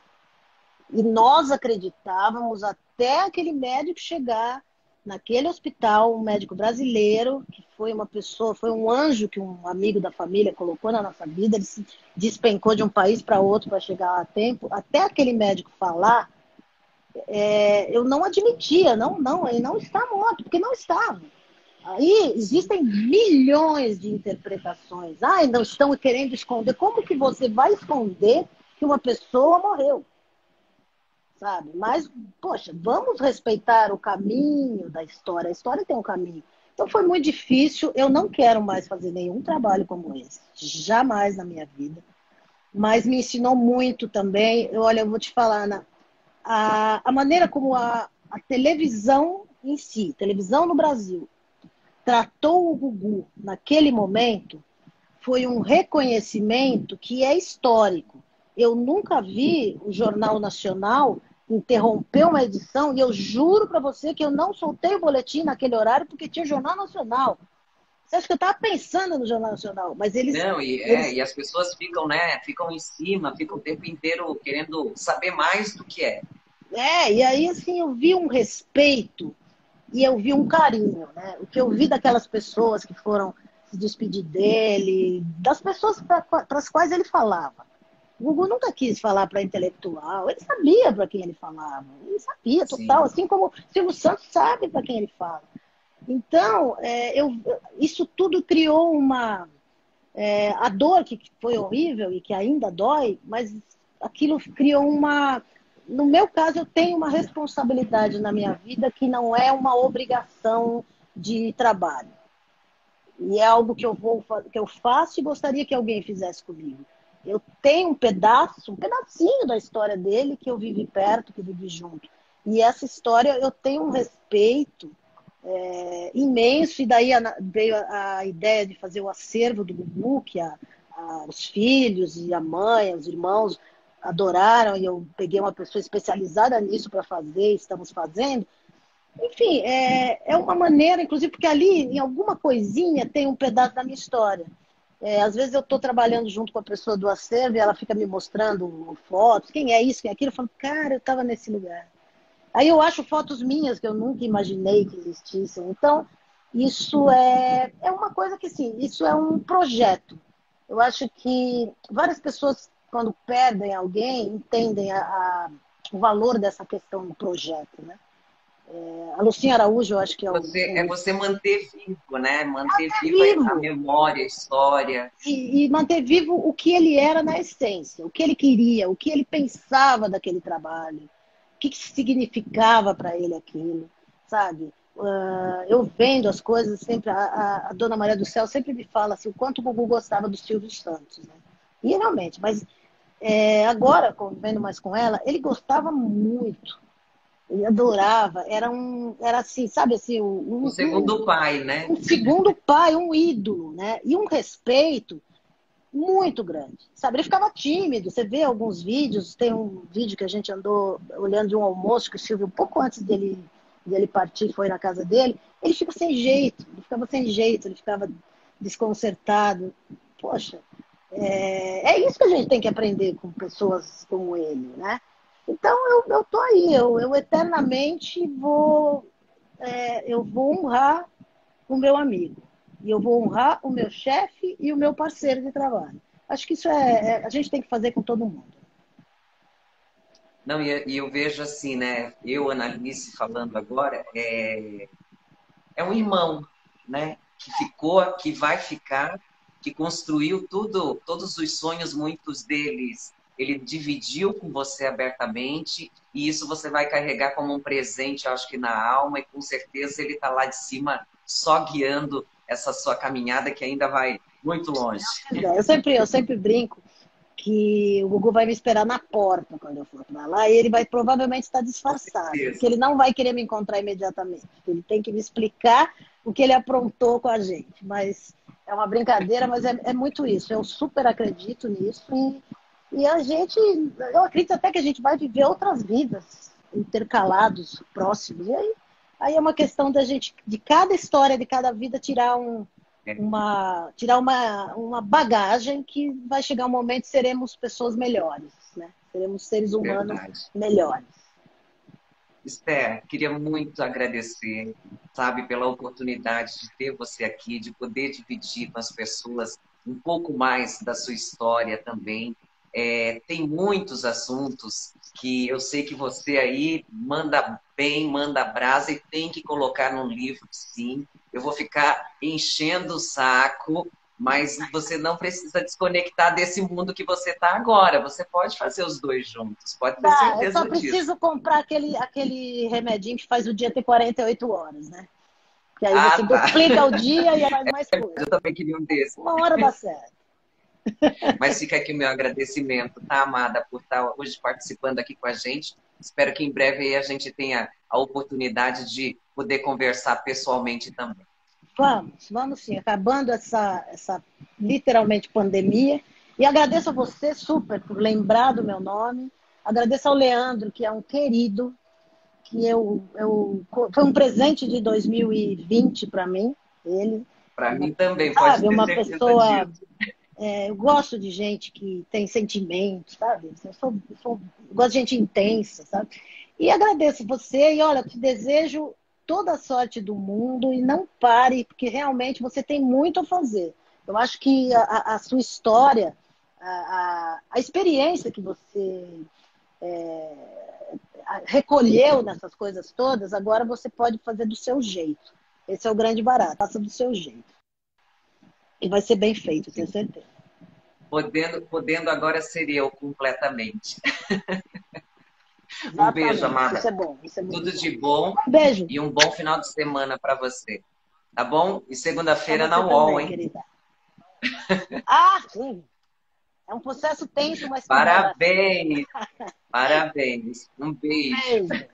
[SPEAKER 2] E nós acreditávamos até aquele médico chegar naquele hospital, um médico brasileiro, que foi uma pessoa, foi um anjo que um amigo da família colocou na nossa vida, ele se despencou de um país para outro para chegar a tempo. Até aquele médico falar, eu não admitia, não, ele não está morto, porque não estava. Aí existem milhões de interpretações. Não estão querendo esconder. Como que você vai esconder que uma pessoa morreu? Sabe? Mas, poxa, vamos respeitar o caminho da história. A história tem um caminho. Então foi muito difícil. Eu não quero mais fazer nenhum trabalho como esse. Jamais na minha vida. Mas me ensinou muito também. Olha, eu vou te falar, Ana, a maneira como a televisão em si, televisão no Brasil, tratou o Gugu naquele momento foi um reconhecimento que é histórico. Eu nunca vi o Jornal Nacional interromper uma edição e eu juro para você que eu não soltei o boletim naquele horário porque tinha o Jornal Nacional. Você acha que eu estava pensando no Jornal Nacional? Mas eles...
[SPEAKER 1] Não, e as pessoas ficam, né? Ficam em cima, ficam o tempo inteiro querendo saber mais do que é.
[SPEAKER 2] E aí assim eu vi um respeito e eu vi um carinho, né? O que eu vi daquelas pessoas que foram se despedir dele, das pessoas para as quais ele falava. O Gugu nunca quis falar para intelectual, ele sabia para quem ele falava, ele sabia total, assim como o Silvio Santos sabe para quem ele fala. Então, isso tudo criou a dor que foi horrível e que ainda dói, mas aquilo criou no meu caso, eu tenho uma responsabilidade na minha vida que não é uma obrigação de trabalho. E é algo que eu faço e gostaria que alguém fizesse comigo. Eu tenho um pedacinho da história dele que eu vivi perto, que eu vivi junto. E essa história eu tenho um respeito imenso, e daí veio a ideia de fazer o acervo do Gugu, que os filhos e a mãe, os irmãos adoraram, e eu peguei uma pessoa especializada nisso para fazer, estamos fazendo. Enfim, é uma maneira, inclusive, porque ali, em alguma coisinha, tem um pedaço da minha história. Às vezes eu estou trabalhando junto com a pessoa do acervo e ela fica me mostrando fotos, quem é isso, quem é aquilo, eu falo, cara, eu estava nesse lugar. Aí eu acho fotos minhas que eu nunca imaginei que existissem. Então, isso é uma coisa que, assim, isso é um projeto. Eu acho que várias pessoas, quando perdem alguém, entendem o valor dessa questão do projeto, né? A Lucinha Araújo, eu acho que é
[SPEAKER 1] você manter vivo, né? Manter viva a
[SPEAKER 2] vivo.
[SPEAKER 1] memória, a história.
[SPEAKER 2] E manter vivo o que ele era na essência, o que ele queria, o que ele pensava daquele trabalho, o que significava para ele aquilo, sabe? Eu vendo as coisas, sempre a Dona Maria do Céu sempre me fala assim, o quanto o Gugu gostava do Silvio Santos, né? E realmente, mas agora, convivendo mais com ela, ele gostava muito. Ele adorava, era assim, sabe assim,
[SPEAKER 1] O segundo pai, né?
[SPEAKER 2] um segundo pai, um ídolo, né? E um respeito muito grande, sabe? Ele ficava tímido, você vê alguns vídeos, tem um vídeo que a gente andou olhando de um almoço que o Silvio, um pouco antes dele partir, foi na casa dele, ele fica sem jeito, ele ficava sem jeito, ele ficava desconcertado. Poxa, é isso que a gente tem que aprender com pessoas como ele, né? Então eu tô aí, eu eternamente eu vou honrar o meu amigo. E eu vou honrar o meu chefe e o meu parceiro de trabalho. Acho que isso a gente tem que fazer com todo mundo.
[SPEAKER 1] Não, e eu vejo assim, né? Eu, Annalise, falando agora, é um irmão, né? Que ficou, que vai ficar, que construiu tudo, todos os sonhos, muitos deles, ele dividiu com você abertamente, e isso você vai carregar como um presente, eu acho que na alma, e com certeza ele está lá de cima só guiando essa sua caminhada que ainda vai muito longe.
[SPEAKER 2] Eu sempre brinco que o Gugu vai me esperar na porta quando eu for para lá e ele vai provavelmente estar
[SPEAKER 1] Com
[SPEAKER 2] disfarçado, porque
[SPEAKER 1] certeza.
[SPEAKER 2] ele não vai querer me encontrar imediatamente. Ele tem que me explicar o que ele aprontou com a gente. Mas é uma brincadeira, mas é muito isso. Eu super acredito nisso e a gente, eu acredito até que a gente vai viver outras vidas intercalados, próximos. E aí é uma questão da gente, de cada história, de cada vida,
[SPEAKER 1] É
[SPEAKER 2] tirar uma bagagem que vai chegar um momento seremos pessoas melhores, né? Seremos seres humanos
[SPEAKER 1] verdade.
[SPEAKER 2] melhores.
[SPEAKER 1] Esther, queria muito agradecer, sabe, pela oportunidade de ter você aqui, de poder dividir com as pessoas um pouco mais da sua história também. Tem muitos assuntos que eu sei que você aí manda bem, manda brasa e tem que colocar num livro, sim. Eu vou ficar enchendo o saco, mas você não precisa desconectar desse mundo que você está agora. Você pode fazer os dois juntos, pode ter
[SPEAKER 2] Eu só
[SPEAKER 1] certeza disso.
[SPEAKER 2] preciso comprar aquele remedinho que faz o dia ter 48 horas, né? Que aí você
[SPEAKER 1] Ah, tá.
[SPEAKER 2] duplica o dia e aí faz mais coisa.
[SPEAKER 1] Eu também queria um desses.
[SPEAKER 2] Uma hora dá certo.
[SPEAKER 1] Mas fica aqui o meu agradecimento, tá, amada, por estar hoje participando aqui com a gente. Espero que em breve a gente tenha a oportunidade de poder conversar pessoalmente também.
[SPEAKER 2] Vamos sim, acabando essa literalmente pandemia. E agradeço a você super por lembrar do meu nome. Agradeço ao Leandro, que é um querido, que foi um presente de 2020 para mim, ele.
[SPEAKER 1] Para mim também, pode
[SPEAKER 2] Sabe,
[SPEAKER 1] ter
[SPEAKER 2] uma
[SPEAKER 1] certeza
[SPEAKER 2] pessoa.
[SPEAKER 1] disso.
[SPEAKER 2] Eu gosto de gente que tem sentimentos, sabe? Eu gosto de gente intensa, sabe? E agradeço você e olha, te desejo toda a sorte do mundo e não pare, porque realmente você tem muito a fazer. Eu acho que a sua história, a experiência que você recolheu nessas coisas todas, agora você pode fazer do seu jeito. Esse é o grande barato. Faça do seu jeito. E vai ser bem feito, tenho certeza.
[SPEAKER 1] Podendo agora ser eu completamente. Um beijo,
[SPEAKER 2] Exatamente.
[SPEAKER 1] amada.
[SPEAKER 2] Isso é bom. Isso é muito
[SPEAKER 1] Tudo
[SPEAKER 2] bom.
[SPEAKER 1] de bom
[SPEAKER 2] Um beijo.
[SPEAKER 1] e um bom final de semana para você. Tá bom? E
[SPEAKER 2] Para
[SPEAKER 1] segunda-feira na
[SPEAKER 2] você
[SPEAKER 1] UOL,
[SPEAKER 2] também,
[SPEAKER 1] hein?
[SPEAKER 2] querida. Sim. É um processo tenso, mas que vale a pena.
[SPEAKER 1] Parabéns! Parabéns! Um beijo!
[SPEAKER 2] Beijo.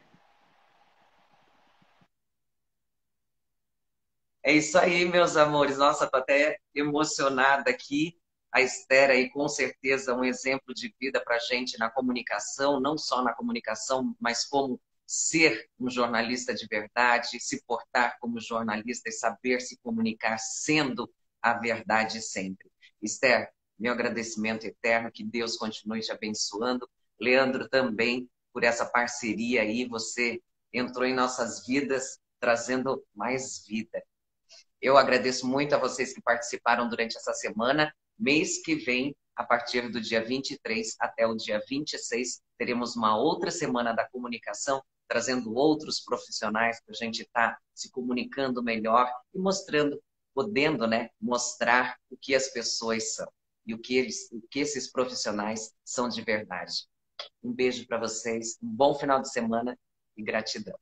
[SPEAKER 1] É isso aí, meus amores. Nossa, tô até emocionada aqui. A Esther aí, com certeza, um exemplo de vida para gente na comunicação, não só na comunicação, mas como ser um jornalista de verdade, se portar como jornalista e saber se comunicar sendo a verdade sempre. Esther, meu agradecimento eterno, que Deus continue te abençoando. Leandro também, por essa parceria aí, você entrou em nossas vidas trazendo mais vida. Eu agradeço muito a vocês que participaram durante essa semana. Mês que vem, a partir do dia 23 até o dia 26, teremos uma outra semana da comunicação, trazendo outros profissionais para a gente estar se comunicando melhor e mostrando, podendo, né, mostrar o que as pessoas são e o que esses profissionais são de verdade. Um beijo para vocês, um bom final de semana e gratidão.